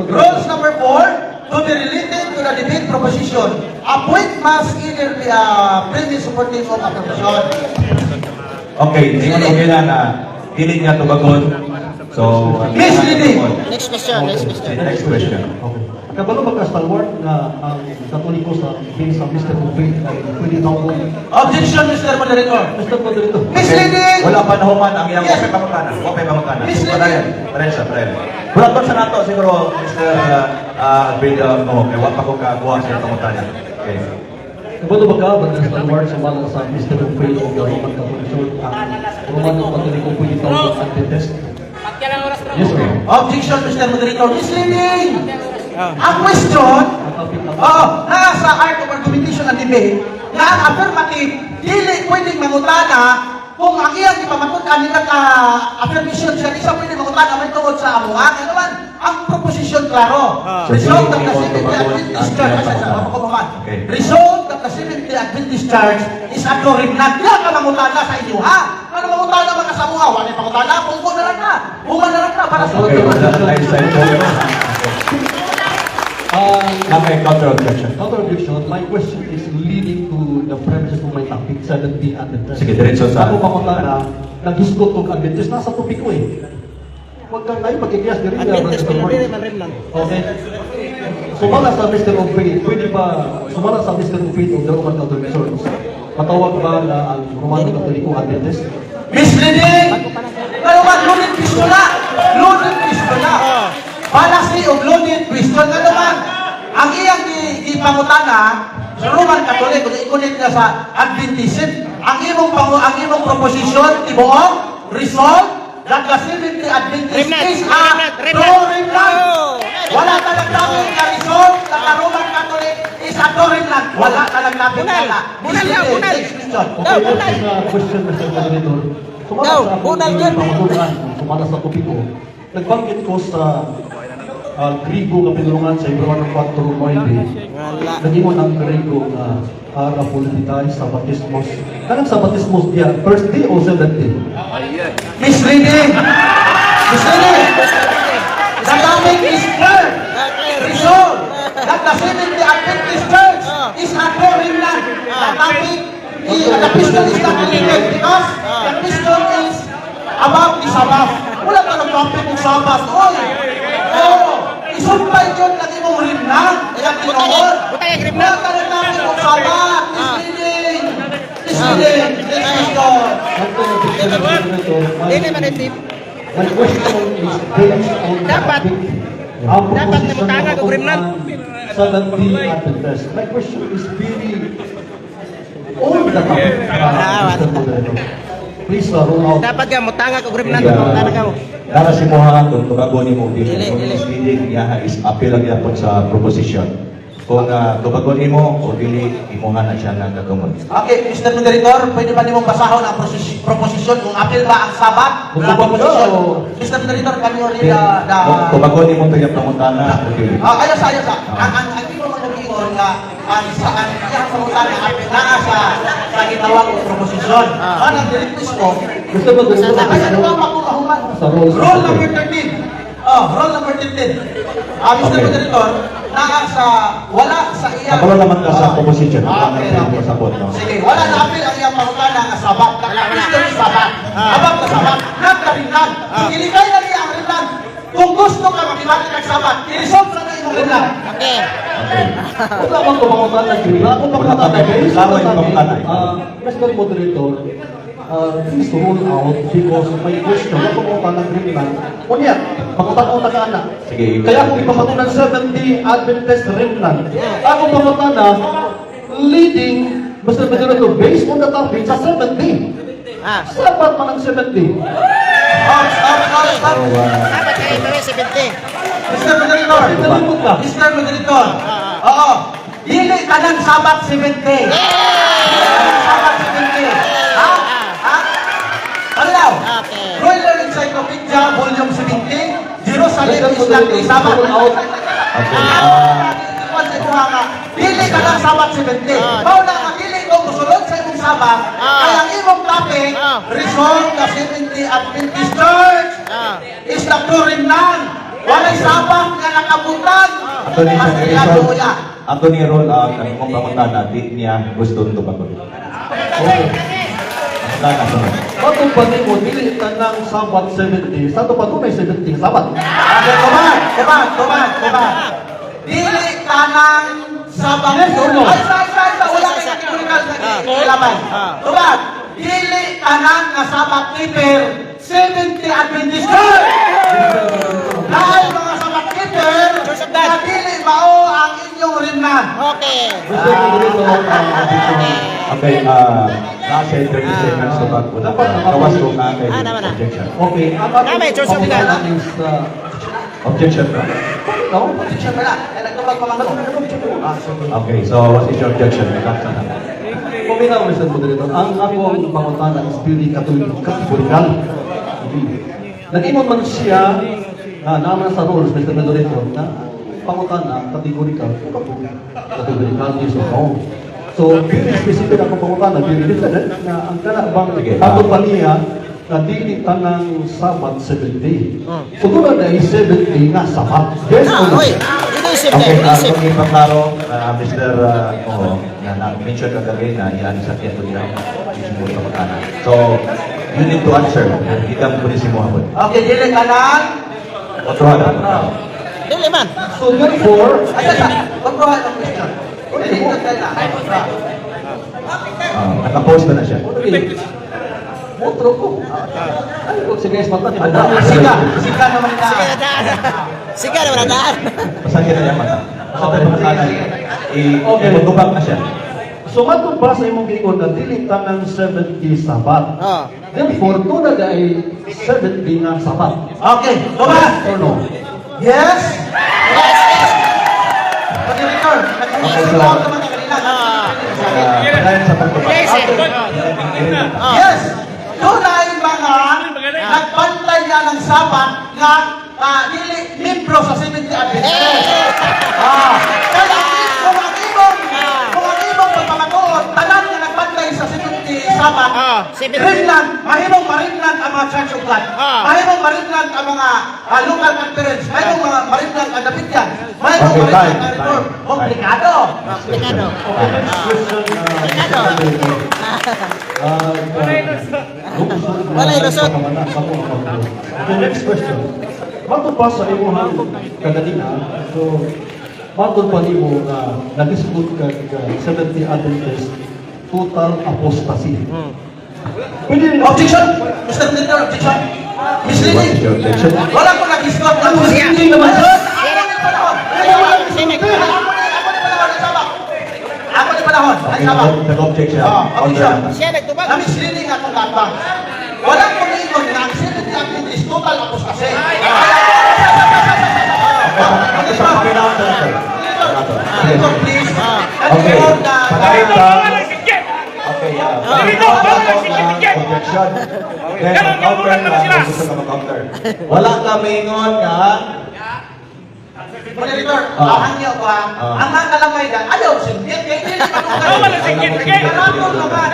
Rules number 4 to be related to the debate proposition. A point must either be a premise supporting of a proposition. Okay, tingnan okay na dili niya tumagon. So, Misleading. Next question, next question. Next question. Okay. Kabalo ba ka, Stalwart, na ang Katoliko sa based sa mystery of faith ay pwede tawag? Objection, Mr. Moderator. Mr. Moderator. Misleading. Wala pa nahuman ang iyang Yes. wapay pamutana. Wapay pamutana. Misleading. Parensa. Wala pa sa nato siguro, Mr. Albedo, kaya wala pa ko kakuha sa pamutana. Okay. Kabalo ba ka, Brother Stalwart, sa mga sa mystery of faith of the Roman Catholic Church, ang Roman Katoliko pwede tawag Adventist? Yes or no? Objection, Mr. Moderator. Misleading. Ah. Ang question, Ang topic na nasa art of argumentation and debate, na ang affirmative, dili pwedeng mangutana kung ang iyang ipamatud-an nila ka affirmation siya, isa pwedeng mangutana may tungod sa amuhan. Ano man, ang proposition klaro. Ah. Result of the Seventh-day Adventist Church, result of the Seventh-day Adventist Church is a Remnant. Kaya ka mangutana sa inyo, ha? Ano mangutana mga sa mga? Wala pangutana, pungko na lang na. Bunga na lang na para sa Okay, wala na tayo sa ito. Okay, counter objection. Counter objection, my question is leading to the premises of my topic, 70 Adventist. Sige, diretso sa- Ako pamutana, nag-hisgot kong Adventist, nasa topic ko eh. Huwag kang tayo pagkikiyas diri. Adventist, pero dili man rin lang. Okay. Sumala sa Mr. of Faith, pwede ba sumala sa Mr. of Faith of the Roman Catholic Church? Matawag ba na ang Roman Catholic Adventist? Misleading! Pero man, loaded question na! Loaded question na! Policy of loaded question na naman. Ang iyang ipangutana, sa Roman Catholic, kung i-connect na sa Adventism, ang imong proposisyon, tibuok, resolve, that the Seventh-day Adventist Remnant, is a remnant, remnant. true remnant. Oh. Wala talagang na resolve na the Roman Catholic is a true remnant. Wala talagang Bunal. Bunal daw, bunal. Okay, next question, Mr. Moderator. Sumala Daw, sa akong bunal dyan. pangutulungan, sumala sa topiko. Nagbanggit ko sa Grigo na pinulungan sa Ibrahim 4:9. Wala. Nag-iwan ang Grigo na ara polititae sabatismos. Kanang sabatismos diya, first day o seventh day? Misleading. Misleading. The topic is clear. Resolve that the Seventh-day Adventist Church is a true remnant. The topic, the pistol is not related because the pistol is above the Sabbath. Wala ka ng topic ng Sabbath. Oy! Oo! Isumpay yun ng imong remnant. Kaya tinood. Butay ang remnant. Wala ka ng topic ng Sabbath. Misleading. Misleading. Misleading. Dili man ito. My question is based on the Dapat. topic. Ang Dapat proposition namutanga ng og remnant. Seventh-day Adventist. My question is very on the topic. Mr. Moderator. Please roll out. Dapat ka mutanga og remnant. Tara ka mo. Dara si Moha, kung tubago ni mo, Dili, kung dili. misleading niya is appeal lang yapon sa proposition. Kung tubago ni mo, o dili, imuha na siya ng gagamot. Okay, Mr. Moderator, pwede ba nimong basahon ang proposisyon kung apil ba ang sabat na proposisyon? Mr. Moderator, can you read Kung tubago ni mo, ito yung pangutana, o dili. ayos. Ang ibig mo mag-iwan nga ang iyang pangutana apil na sa ginawang proposisyon. Ang direct ko, Mr. Moderator, kaya ano ba makumahuman? Sa rules. Rule number 13. Rule number 13. Mr. Okay. Moderator, wala sa iyang... Kapalo naman ka sa proposition. Okay. Pasabot, no? Sige, wala na apil ang iyang pangutana nga sabat. Nakapistol yung sabat. Abang na sabat. Nagkarinlan. Iligay na niya ang rinlan. Kung gusto ka makibati ng sabat, i-resolve na kayo ng rinlan. Okay. Kung lamang kumakutan ng grila, kung pakutan ng grila, Lamang yung pakutan. Mr. Moderator, please rule out because may question na kumakutan ng grila. Unya, pakutan ko na Sige. Kaya kung ipamakutan ng 70 Adventist remnant, ako pakutan na leading, Mr. Moderator, based on the topic sa 70. Sabat man ang 70. Stop. Dapat ka ito 70. Mr. Moderator. Nalimot ka. Mr. Moderator. Oo. Dili ka ng sabat 70. Sabat 70. Ha? Ano daw? Okay. Royal Encyclopedia, Volume 17, Jerusalem is not a Sabbath. Dili ka ng Sabbath 70. Mao na ang dili ko musulod sa imong Sabbath. Kaya ang imong topic, resolve the 70 Adventist Church is the true remnant. Walay Sabbath nga nakabutan. Ato ni Mas siya ilan result. tuya. Ato ni roll out ang imong pangutana, di niya gusto ito tubago. Okay. Pangutana, sunod. Patong pa mo, dili ka ng Sabat 70. Sa ito pa tunay 70 Sabat. Okay, tuman. Dili ka ng Sabbath. Yes or no? Ay, sa. Wala kay kategorikal sa kilaban. Tuman. Dili ka ng Sabbath keeper. 70 Adventist Church. Dahil mga Sabbath keeper, na dili mao ang inyong remnant. Okay. Gusto ko dito ang Okay, nasa 30 seconds to back. Dapat Kawas ko na kay Naman na. objection. Okay, ang Tama, George Obigal. is Objection, bro. no? Siya pala, nagtubag pa man ako. Okay, so what is your objection? Kuminaw, Mr. Moderator, ang akong pangutana is very kategorikal. Nag-imon man siya na naman sa rules, Mr. Moderator, na pangutana, kategorikal. Kategorikal, yes or no. So, very specific ako pangutana, very different, na ang kanabang Sige. ato pa niya, na dili tanang Sabat 70. So, doon na yung 70 nga Sabat. Yes or no? Oy, ito isip na, Okay, isip. kung ipaklaro, Mr. Na-mention ka kagabi na yan sa tiyan ko niya, yung mga pangutana. So, you need to answer. Kita mo ni si Muhammad. Okay, dili ka ng... Otrohan na. Dili man. So, therefore, Ay, pagkuhan ng question. Dili ka na. Nakapost na siya. Otro ko. Ay, kung sige, mata ni Sika naman na. Sige na daan. Sige na daan. Pasangin na yan mata. Sa tayo makanan, i-tubag na siya. So matod ba sa imong gingon na dili tanang 70 sabat? Oh. Therefore, doon na ay 70 nga sabat. Okay, Tomas! Or no? Yes? Pag-record, nag-record naman ka kanina. Pagkain sa pagtubag. Yes, Oh. Yes! Doon ay mga nagbantay nga ng sabat nga dili membro sa 70 Adventist. Kaya kung ang ibong pagpamatuod, tanan nga nagbantay sa 70 sabat, rinlan, mahimong marinlan ang mga Church of God. Mahimong marinlan ang mga local conference. Mahimong marinlan ang Davidian. Mahimong Okay, marinlan time, ang time. Reform. Komplikado. Komplikado. Okay, next question. Walay lusot. Okay, next question. Matod pa sa imong kaganina, so matod pa nimo nga nag-isgot ka 70 Adventist total apostasy. Pwede rin Objection! Mr. Leader, objection! Misleading! Wala ko nag-isgot ng misleading naman. Ako ni panahon. Ay, sabak. Nag-object siya. Objection. Siya nagtubag. Na misleading ako latang. Wala ko ni Igor na ang 70 Adventist total apostasy. Igor, please. Okay. Igor na... Okay, objection. Then, counter na, gusto ka mag-counter. Wala ka maingon nga, Monitor, niyo ko ang mga kalamay dyan, ayaw, singgit, kaya hindi naman naman.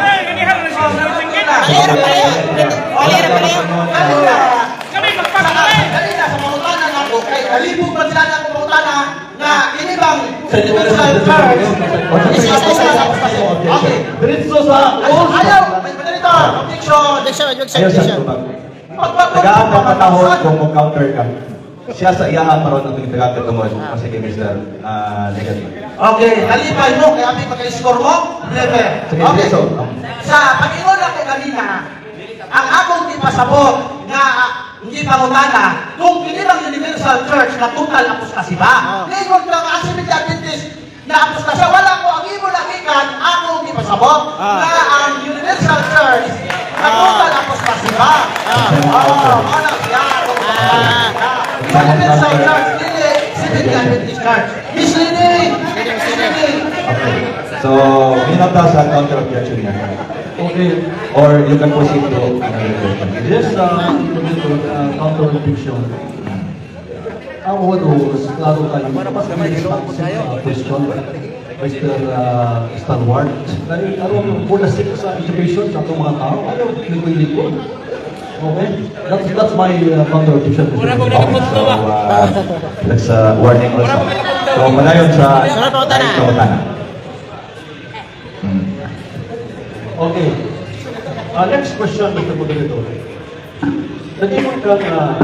Kanina sa pangutanan ako, kay kalibog man sila ng pangutanan na inibang universal church. Okay. diretso sa Ayaw, monitor, objection. Objection, objection, ayaw siya objection. tubag. Tagaan ng panahon kung mag-counter ka. Siya sa iyahan paron ang pinagtagatag mo. Kasi kay Mr. Negative. Okay, halipay mo, kaya may pagka-score mo, never. Sige, Okay. so, Sa pag-ingon ako kanina, ang akong di pasabot nga hindi pangutana, kung kinilang Universal Church na total apostasy ba? Ngayon ka nga si Mr. Adventist na apostasya, wala ko ang imo nakikan, akong di pasabot na ang Universal Church na total apostasy ba? Ano siya? Universal Church, hindi si Mr. Adventist Church. Misleading! Misleading! okay. So, minota sa counter objection niya. Okay. Or you can proceed to another question. Yes, counter objection. Ang walo, klaro tayo. Para mas kami question, Mr. Stalwart. Dahil ano, for the sake sa education sa itong mga tao, ano, likoy-likoy. Okay? That's my counter objection. Okay, so, that's a warning also. So, manayon sa Sunod pa utana. sa utana. Okay. Next question, Mr. Moderator. Nag-ibon ka na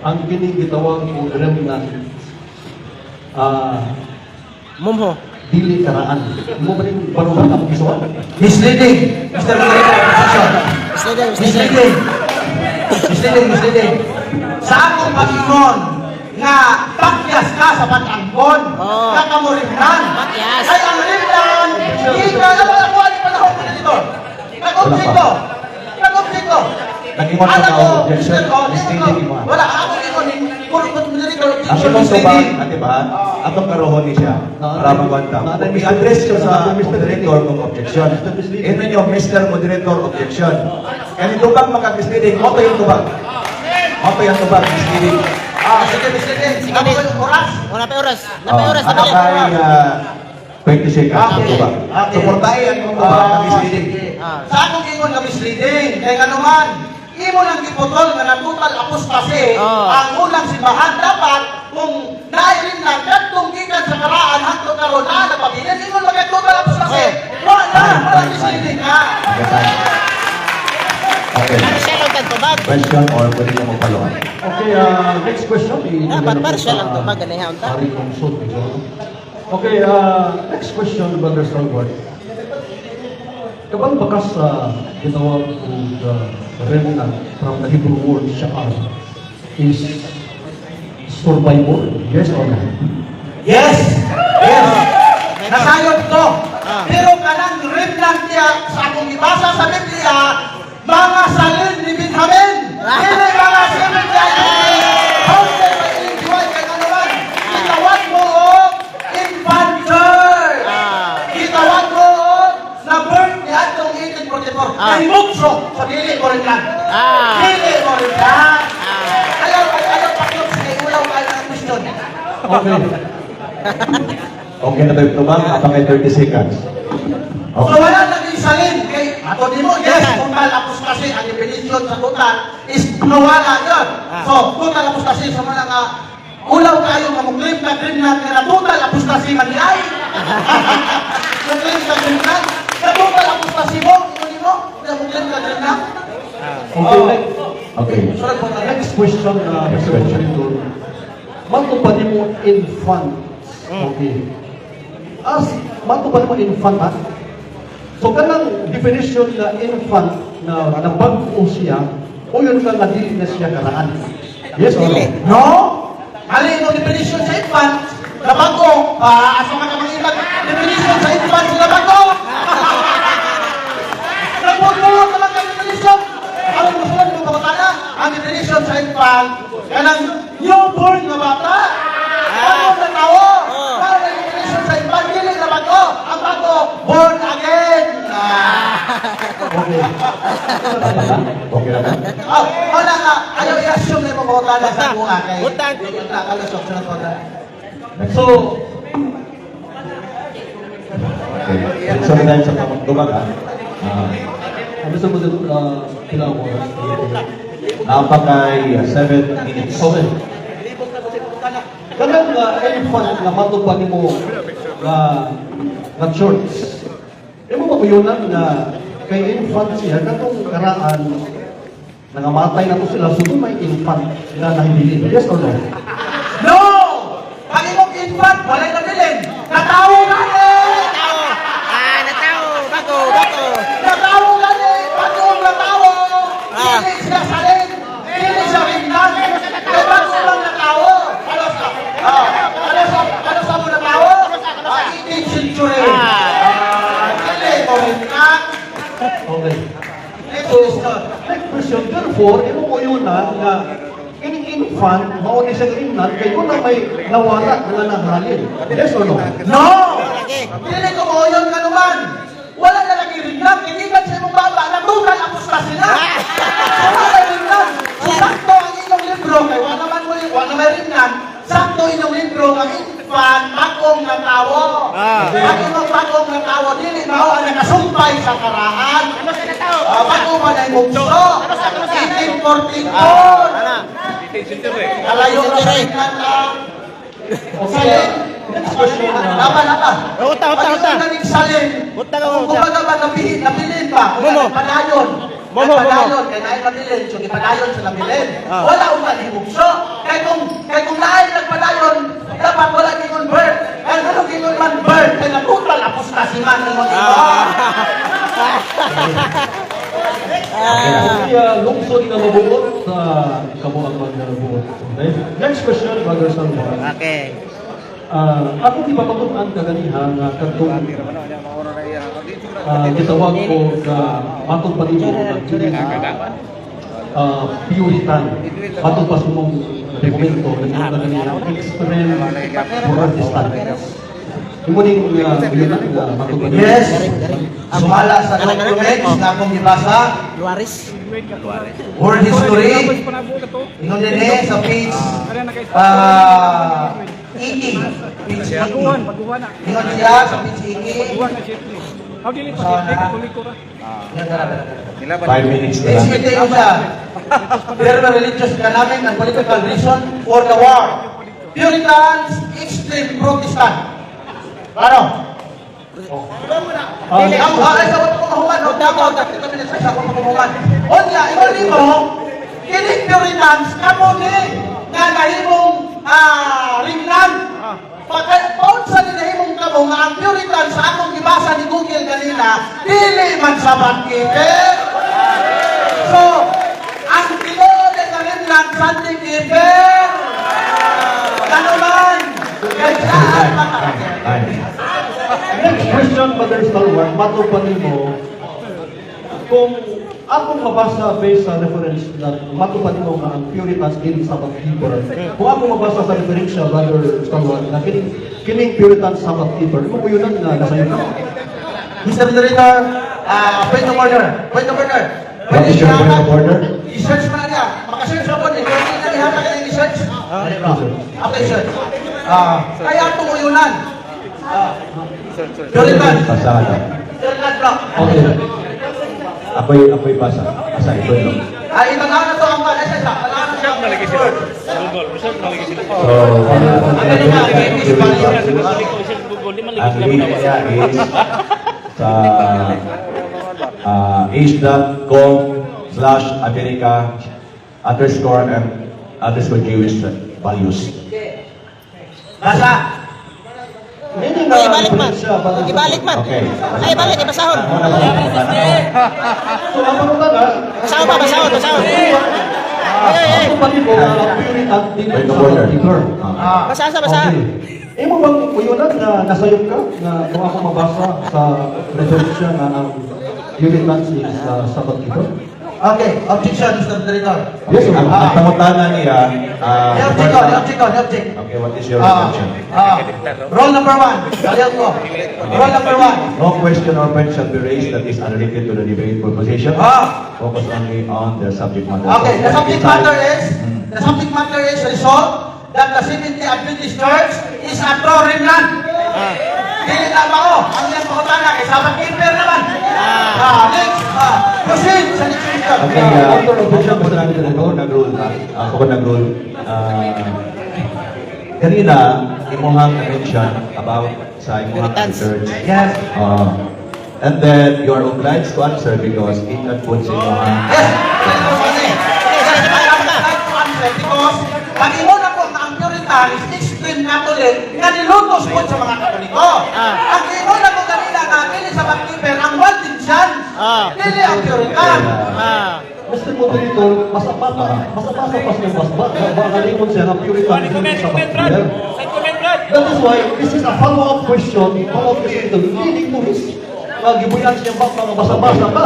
ang ginigitawang kong remnant Mumho. dili karaan. Mo ba rin baruhan ang isuan? Misleading! Mr. Moderator, position. Misleading, misleading. Misleading. Misleading, misleading. Sa akong pag-ingon nga pakyas ka sa pag-angkon, nga kamurimnan. Pakyas. Ay, ang rimnan, hindi ka na ako ang panahon ko dito. Nag-object ko. Nag-object ko. Nag-ingon ka na objection, misleading mo. Wala, ako ingon, kung Moderator, Ang objection, sunod sa misleading. ate ba? Atong karohon ni siya. Para magkwanta. Kung i-address ko sa moderator kung objection. Ito nyo, Mr. Moderator, objection. Kaya ito bang makag-misleading? Oto yung tubag. Oto yung tubag, misleading. Sige, misleading. Sige, Ako yung oras. Wala pa oras. Wala pa oras. Ano Dali. kay 20 seconds ang tubag. Suportahin ang tubag na misleading. Sa akong ingon nga misleading, kaya nga naman, imo lang giputol nga natutal apostasy ang unang simbahan dapat kung dahil na kadtong gikan sa karaan hangtod karon na napabilin imo lang total apostasy. Wala misleading ka. Okay. Partial lang tagtubag. Question or pwede nyo magpaluan? Okay, next question. Dapat partial lang tubag. Ganyan ta. Hari Konsol. Okay, next question, Brother Stalwart. Kabang bakas sa ginawag kong remnant from the Hebrew word sha'ar is survivor, yes or no? Yes! Yes! Nasayod ko. Ah. Pero kanang remnant niya sa akong ibasa sa Biblia, mga salin ni Benjamin. Hindi mga salin niya. How can I enjoy kay naman? Kitawag mo o infant church. Kitawag mo o na birth ni atong 1844. Nahimugso sa dili mo rin lang. Dili mo rin lang. Ayaw pakyot sa ulaw kayo ng question. Okay. Okay na tayo tumang, apang ay 30 seconds. So wala naging salin kay ato di mo, yes, total apostasy ang definition sa total is nawala yun. So total apostasy sa mga nga ulaw kayo nga mong claim na total apostasy man ay. Mong claim na total apostasy mo, ino mo, na mong claim na. Okay. Okay. Next question, Mr. Senator. Matupad mo infant. Okay. Matupad mo infant, ha? So, kanang definition na infant na nabag-o siya, o yun ka na dili na siya karaan. Yes or no? No? Mali mo definition sa infant, na bago. Asa ka namang ibang definition sa infant na bago. Nagbubuot naman ka definition. Ang musulan mo kapatana, ang definition sa infant, kanang newborn na bata. Ano na tao? Ano ang definition sa infant? Dili na bago. Ang bago, born again. Okay. Okay na ba? Wala ka, ayaw i-assume na yung kapatana sa bunga kay Utang. Kalusok na kapatana. So, okay. So, dahil sa pagdumag, ano sa mga kailangan ko? Napakay 7 minutes. Okay. Kanang infant na matupad mo na church. Imo ba yun na kay infant siya, katong karaan, nangamatay na to sila, so may infant na nahimili. Yes or no? No! Pag imong infant, walay nabilin. Natawo gani! Natawo. Bago. Natawo gani! Pagong natawo! Dili siya salin! Dili siya rindan! Kaya bago lang natawo! Ano sa mo natawo? 18th century! Dili mo rindan! Okay. Next So, question. next question, therefore, imo mo yun na in infant, mauni siyang imnan, kay kung na may nawala na nahalin. Yes or no? No! Dili ko mo yun ka naman! Wala na lagi rindan! Hindi ka sa imong baba, natural apostasy na! Wala rindan! So, sakto ang inyong libro, kay wala naman mo yung wala may rindan, sakto inyong libro, ang infant, bagong natawo. Ang inyong bagong natawo, dili mao ang nakasumpay sa karaan. Bago man ay bukso. 1844. Kalayo na sa rindan lang. Salin. Next question, Laban. Uta. Pag ito naging salin, Uta ka, kung uta. kumbaga ba nabilin ba? Momo. Padayon. Momo. Padayon, kaya naay nabilin, so ipadayon sa nabilin. Ah. Wala uman hibugso. Kaya kung naay nagpadayon, dapat wala gingon birth. Kaya ano gingon man birth, kaya natural apostasy man ng mga iba. Kasi lungsod na mabuot sa kabuang magnabuot. Okay? Next question, Brother Salman. Okay. Ako di ba patutan kaganiha nga katong gitawag ko na matong panimo ng puritan. Matong pa sumong dokumento na kaganiha experiment protestant. Imo ning puritan nga matong panimo. Yes. Sumala sa documents na akong ibasa, Luaris. world history, ingon din sa page 80. Page 80. Ingon siya sa page 80. Ah, 5 minutes na lang. Expecting ko siya. There were religious economic and political reason for the war. Puritans, extreme Protestant. Ano? Ay, sa mga pamahuman. Sa mga pamahuman. O niya, ibali mo, kinig Puritans, kamo ni, nga nahimong ringnan. Paun sa ninahimong kamo, nga ang Puritans sa akong ibasa ni Google kanina, dili man sa Vancouver. So, ang pinole ng ringnan, Sunday Giver. Ano man? Kaya Ay. Next question, Brother Stalwart, matupanin mo, kung akong mabasa based sa reference na matupanin mo nga ang Puritans kining Sabbath keeper, kung akong mabasa sa reference siya, Brother Stalwart, na kining Puritans Sabbath keeper, mo po yun na nasa yun na? Mr. Moderator, point of order. Point of order. What is your point of order? I-search mo na niya. Makasearch ako niya. Hindi na nihatag na yung i-search. Okay, search. Kaya itong uyunan. Puritan. Basahan na. Puritan block. Okay. Ako'y basa. Basahin ko yun. Itangahan na ito ang panesa siya. Itangahan na siya ang panesa. Ang link niya is sa age.com/America_Jewish values. Basa. Meaning Ay, ibalik man. reference siya, Brother Ibalik man. Okay. Ay, ibalik. Ibasahon. So, ang mga na, Basahon pa, basahon, basahon. Ay. matupanin mo nga ang Puritan dito Point of sa order. keeper. Basahan sa basahan. Okay. Mo bang uyunan na nasayop ka na kung ako mabasa sa referensya na ang Puritans is Sabbath keeper? Okay, objection, Mr. Moderator. Yes, sir. Ang pangutana niya, Object. okay, what is your objection? Roll number 1. Kaliyan ko. Roll number 1. No question or point shall be raised that is unrelated to the debate proposition. Focus only on the subject matter. Okay, the subject matter is resolved that the Seventh-day Adventist Church is a true remnant. Dili na ba ko? Ang yung pangutana kay Sabbath keeper naman. Next. Proceed sa next question. Okay, ako nag-rule. Kanina, imuhang mention about sa imuhang Puritans. church. Yes. And then, you are obliged to answer because it at po sa imuhang. Yes. Because pag-ingon ako na ang Puritans, extreme Catholic, nga nilutos po sa mga Katoliko. Ang ingon ako kanina na dili sa Baptister, ang Waldensian, dili ang Puritan. Mr. Moderator, masapasa bakalimon siya ng Puritan dito sa Baptister. That is why, this is a follow-up question ito, leading to his gibuyan siya ba mga basa-basa ba?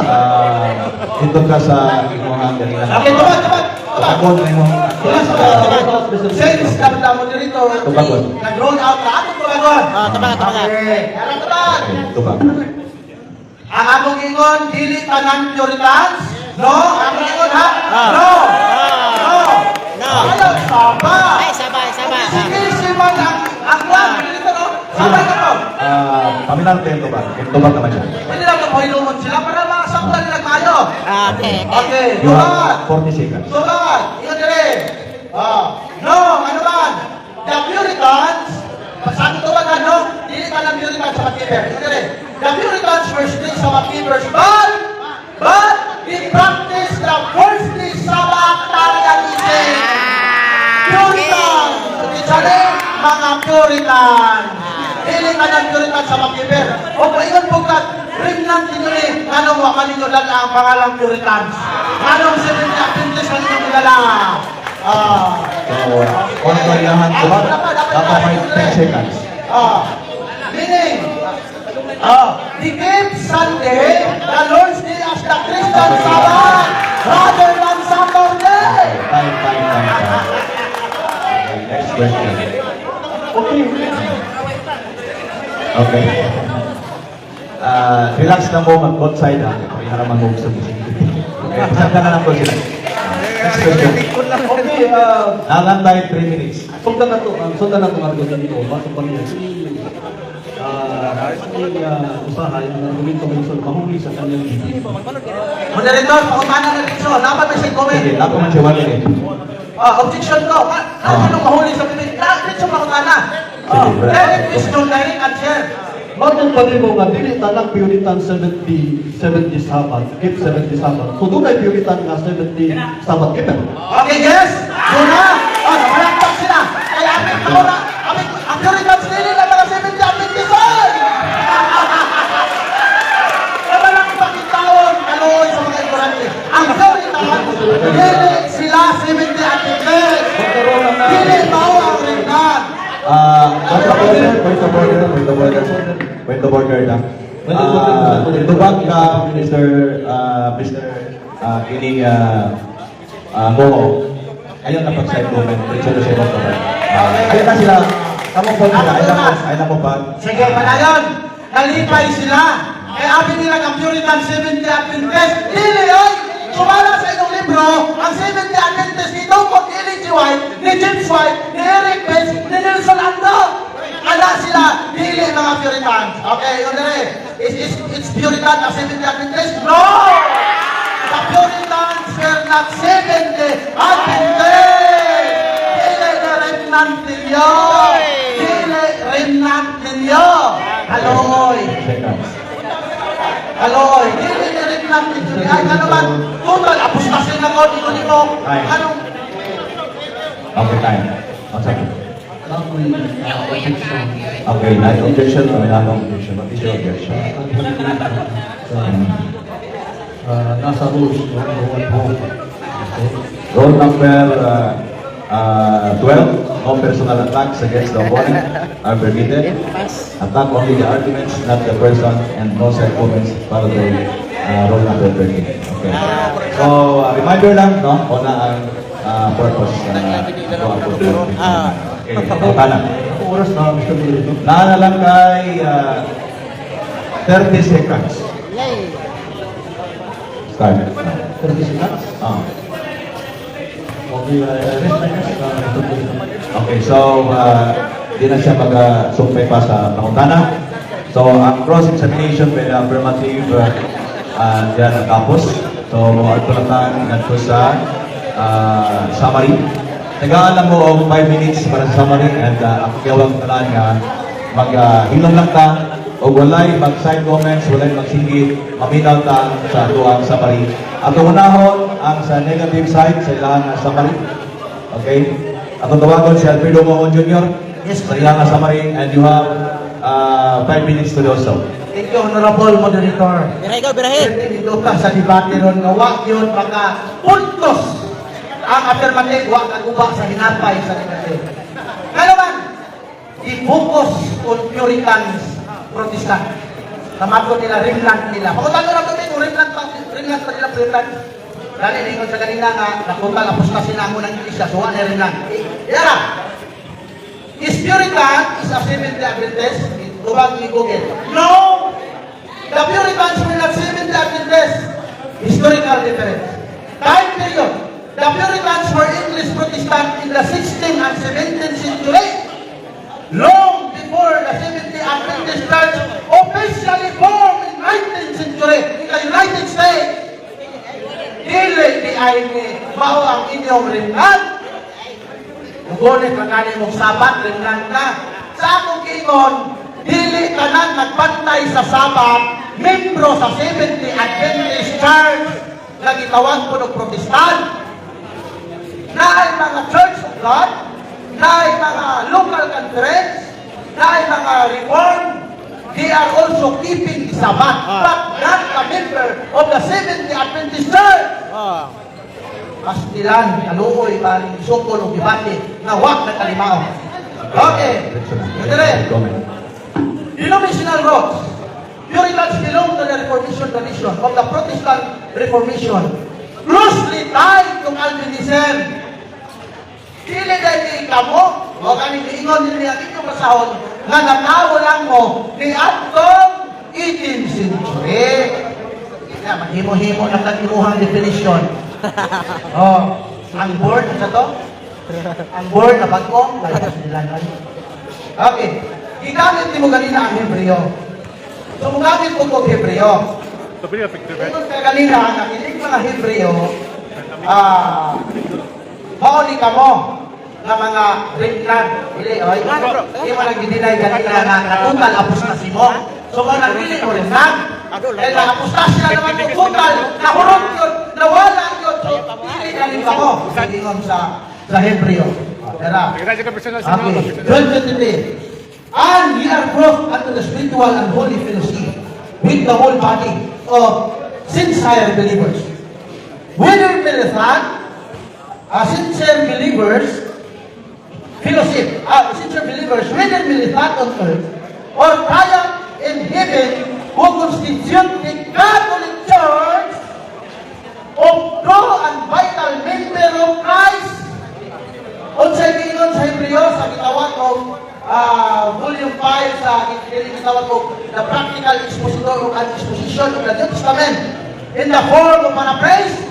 Ito ka sa imuhang kanina. Okay, tubag. Ako na imuhang. Since the moderator, Tubagon. nag-roll out na ako tubagon. Tabagan. Okay, kaya tubag. Ito ba? Ang akong ingon, dili tanan Puritans? No? Ang akong ingon ha? No! No. Ayaw, saba! Ay, sabay. Sige, siman ang lang. Dito, no? Sabay ka to. Kami lang ito ba? Ito ba naman siya? Hindi lang kapahilungan sila para makasaktan nila tayo. Okay. Okay, You tubag! have 40 seconds. Tubag! Ingon dire! No! Ano man? The Puritans, sabi tubag ano? Dili ka ng Puritans sa Baptister. Ingon dire! The Puritans were strict sa Baptisters, but we practice the worldly Sabbatarianism. Puritan! Sabi, mga Puritan! Dili ka ng Puritan sa Baptister. O paingon po ka, remnant din yun eh. Anong wakalinyo lang ang pangalang Puritans? Anong Seventh-day Adventist ang inyong kilala? So, kung variyahan ko ba? Dapat may 10 seconds. Meaning, we keep Sunday, the Lord's Day as the Christian Sabbath, rather than Saturday. Time. Okay, next question. Okay. Relax lang po, mag-both side ha. May haraman mo sa musik. Okay, pasang na lang po sila. Next question. Okay, Nalang tayo 3 minutes. sundan na to ang argument ko. Baso pa niya. Usahay, ang argument ko ngayon mahuli sa kanyang bibig. Moderator, pakumana na dito. Dapat may say comment. Sige, ako man siya 1 minute. Objection ko. Anong mahuli sa bibig? Dito pakumana. Direct question, direct answer. Matong pa rin mo nga, dili tanang Puritan 70 Sabbath, keep 70 Sabbath. So doon ay Puritan nga 70 Sabbath keeper. Okay, yes. Muna. Namalakpak sila. Kaya amin ako na. Ang Puritans nila na mga 70 Adventist. Namalakpak yung taon. Kaloy sa mga ignorante. Ang Puritans, dili sila 70 Adventist. Dili mao ang ringan. Point of order. of order na. Tubag ka, Mr. Kining Moho. Ayun na pag-side moment. Diretso na siya magkabay. Ayun na sila. Kamong po nila. Ayun na po ba? Sige, panayon. Nalipay sila. Kaya abi nila ang Puritan 70 Adventist. Dili, oy! Sumala sa inyong libro, ang 70 Adventist ni Tungkot, ni Ellen G. White, ni James White, ni Eric Betts, ni Nelson Ando. Ala sila, dili mga Puritans. Okay, yun na rin. It's Puritan na 70 Adventist? No! The Puritans were not 70 Adventist! Dili na remnant ninyo! Dili remnant ninyo! Haloy! Haloy! Dili na remnant ninyo! Ay, ano man? Total, apostasin na ko, dito nito. Anong? Okay, time. One second. Ako'y objection. Okay, na objection or wala nang objection? What is your objection? Nasa rules, one home. Okay. Roll number 12, no personal attacks against the opponent are permitted. Attack only the arguments, not the person, and no side comments para the roll number 13. Okay. So, reminder lang, no? O na ang purpose Okay, tama. Oras na, Mr. President. Naana lang kay 30 seconds. Yay. Start. 30 seconds. Okay, rest my case, Mr. President. Okay, so di na siya mag-sumpay pa sa pangutana. So, ang cross-examination by the affirmative diyan natapos. So, magpulatan nato sa summary. Tagaan mo og 5 minutes para sa summary and ang kiyawang talaan nga mag-hilom lang ta o walay mag-side comments, walay magsinggit, maminaw ta sa tuwang summary. At unahon ang sa negative side sa ilang summary. Okay? Ako tawagon si Alfredo Moho Jr. Yes, sa ilang summary and you have 5 minutes to do so. Thank you, Honorable Moderator. Birahe ka, birahe. Dito ka sa debate ron nga wa yun mga puntos ang affirmative wa kaguba sa hinapay sa negative. Kaya man, i-focus on Puritans Protestant. Tamato nila, remnant nila. Pakutan ko na ito, remnant pa nila Puritan. Dali, ningon sa kanina nga, nakuntal, apostasin na mo ng Iglesia, suwa na remnant. Yara! Is Puritan is a Seventh-day Adventist? Tubag ni Google. No! The Puritans were not Seventh-day Adventist. Historical difference. Time period. The Puritans were English Protestant in the 16th and 17th century. Long before the Seventh-day Adventist Church officially formed in 19th century in the United States. Dili di ay ni mao ang inyong remnant. Ngunit kakanin mong sabat, remnant na. Sa akong kiingon, dili ka na nagpantay sa sabat, membro sa Seventh-day Adventist Church na gitawag po ng Protestant. Na ay mga Church of God, na ay mga local conference, na ay mga reform, they are also keeping the Sabbath, but not a member of the Seventh-day Adventist Church. Pastilan, kaluoy, paling isukol o debate, na wag na kalimao. Okay. Ito denominational roots. Puritans belong to the Reformation tradition of the Protestant Reformation, closely tied to Calvinism. Dili dahil kamo, o kaning giingon nila ang inyong masahon, nga natawo lang mo ni atong 18th century. Kaya mahimo-himo ng katimuhang definition. Ang board, ano to? Ang board na bago, kaya nila nun. Okay. Gigamit ni mo ganina ang Hebreo. So, mugamit mo kong Hebreo. Kung ka ganina, nakinig mga Hebreo, mauli ka mo na mga remnant. Hindi, oy. Hindi mo nag-deny ganina na natutal apostasi mo. So, kung nagpili mo remnant, dahil na-apostasi na naman yung total, nahurot yun, nawala yun. So, hindi galing ka mo. Sagingon sa Hebreo. Tara. Okay. 12:23. And ye are brought unto the spiritual and holy fellowship with the whole body of sincere believers. Whether Melithan, sincere believers, fellowship, sincere believers, whether Melithan on earth, or triumph in heaven who constitute the Catholic Church of true and vital member of Christ. Unsay giingon sa Hebreo sa gitawag og volume 5 sa gitawag og the practical expositor and exposition of the New Testament in the form of paraphrase.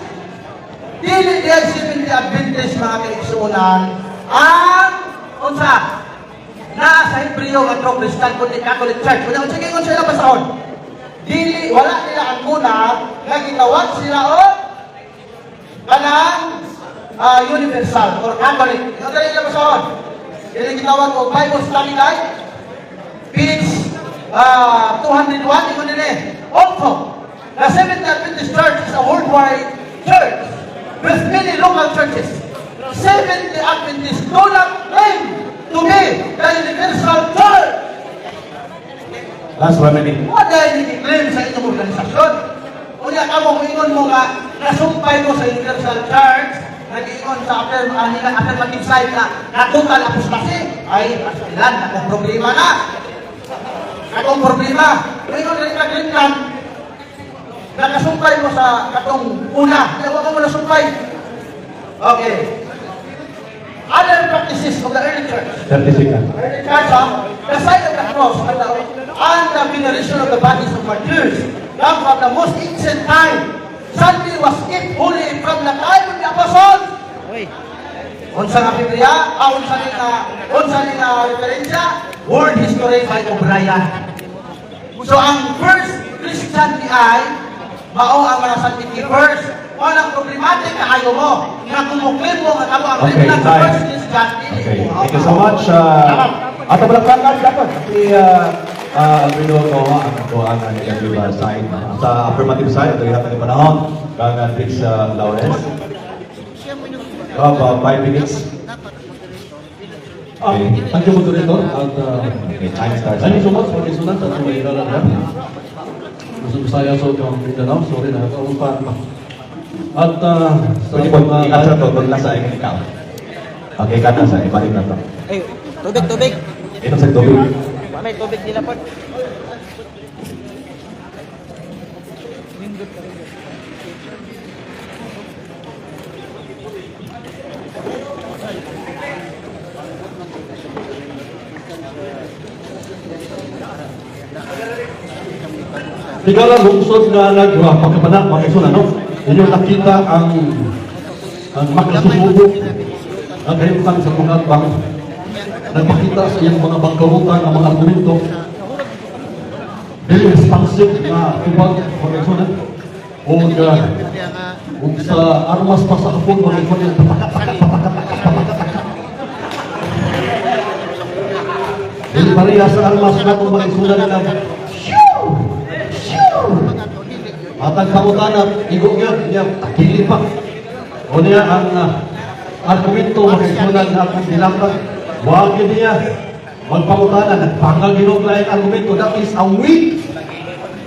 Dili diay Seventh-day Adventist mga kaigsuonan ang unsa na sa Hebreo nga Christian kundi Catholic Church. Unsay giingon sila basahon? Dili wala nila ang muna nga gitawag sila og kanang universal or Catholic. Ito rin nila basahon. Yung gitawag ko, Bible Study Guide, page 201, ito nila eh. Also, the Seventh-day Adventist Church is a worldwide church with many local churches. Seventh-day Adventists do not claim to be the universal church. Last 1 minute. What dahil i-claim sa inyong organisasyon? Kaya ka mo, ingon mo nga, nasumpay ko sa universal church, nag-iingon sa affirmative side na total apostasy, ay ilan, akong problema na. Akong problema. Ingon rin ka nakasumpay mo sa katong una. Kaya wag mo nasumpay. Okay. Other practices of the early church. 30 seconds. Early church, the sign of the cross and the veneration of the bodies of martyrs come from the most ancient time. Sunday was kept holy from the time of the apostles. Uy. Unsa nga Biblia, unsa ni nga referensya, world history by O'Brien. So ang first Christian ay mao ang mga sanctifiers. Walang problematic kaayo mo. Nga kumuklin mo nga kamo ang Okay, Christian time. first Christian. Okay, thank you so much. Ato balaktakan dapat si Alfredo ko ang atuan ang negative side. Sa affirmative side, ito hirap ng panahon. Kang Trix Lawrence. 5 minutes. Thank you, Moderator. At Okay, time starts. thank you so much for listening sa mga ilalagyan. Gusto saya sa itong Mindanao. Sorry na nakaupan pa. At sa Pwede po, i-answer to, doon lang sa aking ikaw. Okay, kata sa ibalik na to. Ay, tubig, tubig. Ito sa tubig. May tubig nila po. Tigala lungsod nga pagkapanak, mga isun, ano? Inyo nakita ang makasusubok ang kahimutan sa mga bang nagpakita sa iyang mga bangkarutan ang mga argumento very responsive na ibang mga isun, o sa armas pa sa hapon, mga isun, yung hindi pareha sa armas na itong mga isunan na at ang pangutanan, igo niya, takili pa. O niya ang argumento, makisunan na akong dilakad. Huwag niya magpangutanan, nagpangal ginuglayan argumento. That is a weak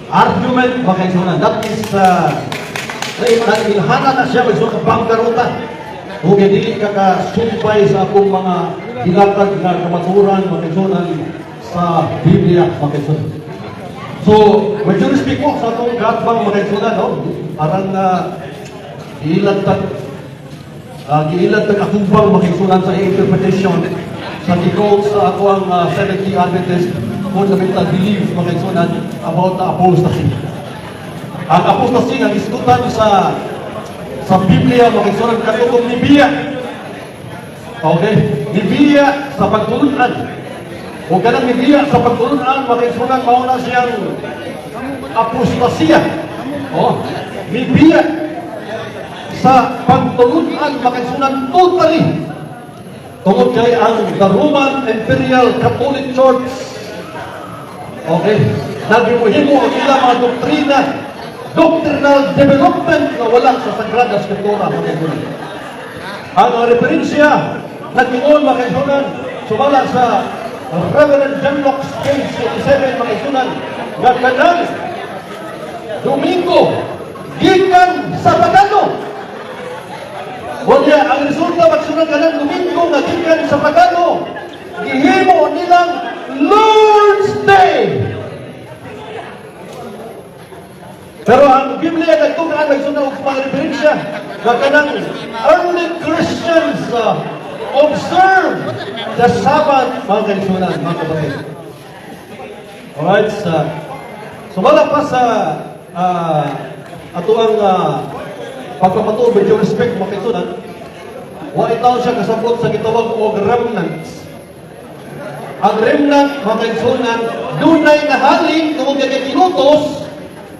argument, makisunan. That is, ilhana na siya, magsunan ng bangkarutan. Kung hindi ka kasumpay sa akong mga dilakad na kamaturan, makisunan sa Biblia, makisunan. So, with due respect po sa itong gatbang mga isunan, no? Parang giilad akubang mga isunan sa interpretation sa decode sa ako ang Seventh-day Adventist fundamental belief mga isunan about the apostasy. Ang apostasy nga iskutan sa Biblia mga isunan katutong ni Biya. Okay? Ni Biya sa pagtulunan. O ganang mibiya sa pagtulunan, makisunan mauna siyang apostasya. O, mibiya sa pagtulunan, makisunan totally. Tungkol kay ang the Roman Imperial Catholic Church. Okay? Nagimuhimo ang ilang mga doktrina, doctrinal development na wala sa Sagrada Escritura. Ang referensya, nag-ion makisunan, sumala sa Reverend John Knox, page 47, mga isunan, nga kanang Domingo, gikan sa pagano. O niya, ang resulta magsunod kanang Domingo, nga gikan sa pagano, gihimo nilang Lord's Day. Pero ang Biblia nagtugaan nagsunod og mga referensya nga kanang early Christians observe the Sabbath, mga kaigsunan, mga kapatid. Alright, sumala pa sa ato ang pagpapatuloy with due respect, mga kaigsunan, wa itaw siya kasabot sa gitawag og remnants. Ang remnant, mga kaigsunan, dunay nahalin kung kinutos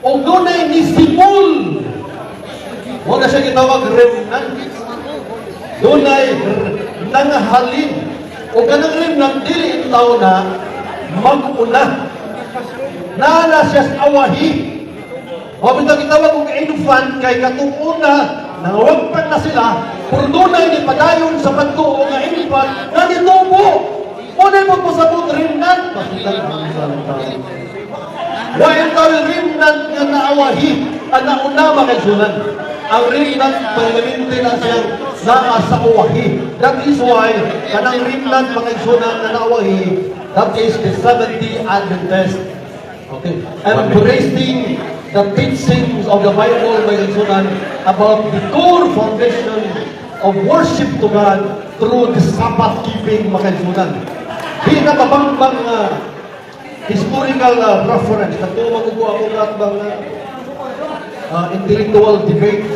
o dunay nisipul. Wala siya gitawag remnant. Dunay nangahalin. O kanang remnant, dili itaw na mag-una. Nana siya sa awahi. O bitang gitawag kung infant kay katong una, nangawagpan na sila, pero dunay ni padayon sa pagtuo nga infant na nitubo. Unay mo po sa mga remnant. Wa itaw remnant nga naawahi ang nauna makaisunan. Ang remnant permanente na siyang naa sa awahi. That is why kanang remnant makaisunan na naawahi, that is the 70 Adventist. Okay. Embracing the teachings of the Bible makaisunan about the core foundation of worship to God through the Sabbath keeping makaisunan. Di na mabangbang historical reference. Nagtumang ko ako lahat bang intellectual debate.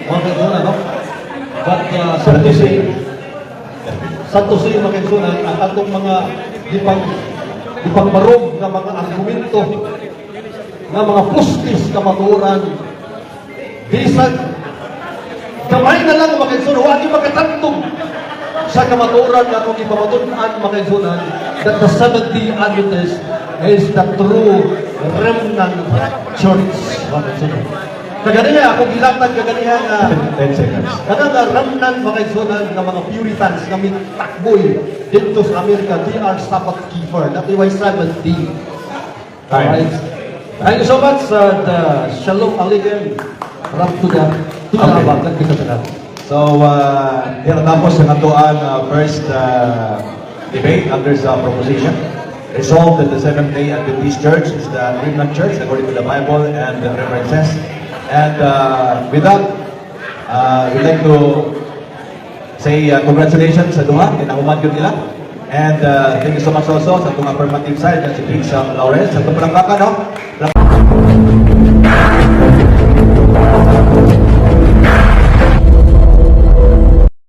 Mga kaisunan, no? But sad to say, mga kaisunan, ang atong mga ipangbarog na mga argumento, na mga pustis kamaturan, bisag, kamay na lang mga kaisunan, huwag yung magkatantong sa kamaturan na kung ipamatunan mga kaisunan, that the 70 Adventist is the true remnant church. Kaganiya, ako gilatag kaganiya nga 10 seconds. kanang remnant mga kaisunan ng mga Puritans na takboy dito sa Amerika, they are Sabbath keeper. That is why 70. Alright. Thank you so much, Shalom Aleichem. Ram to the Okay. So, yan tapos ang atuan first debate under sa proposition. Resolved that the Seventh-day Adventist Church is the remnant church according to the Bible and the references. And with that, we'd like to say congratulations sa duha, kinahuman yun nila. And thank you so much also sa itong affirmative side, si Prince Lawrence, sa itong palangkakan, no?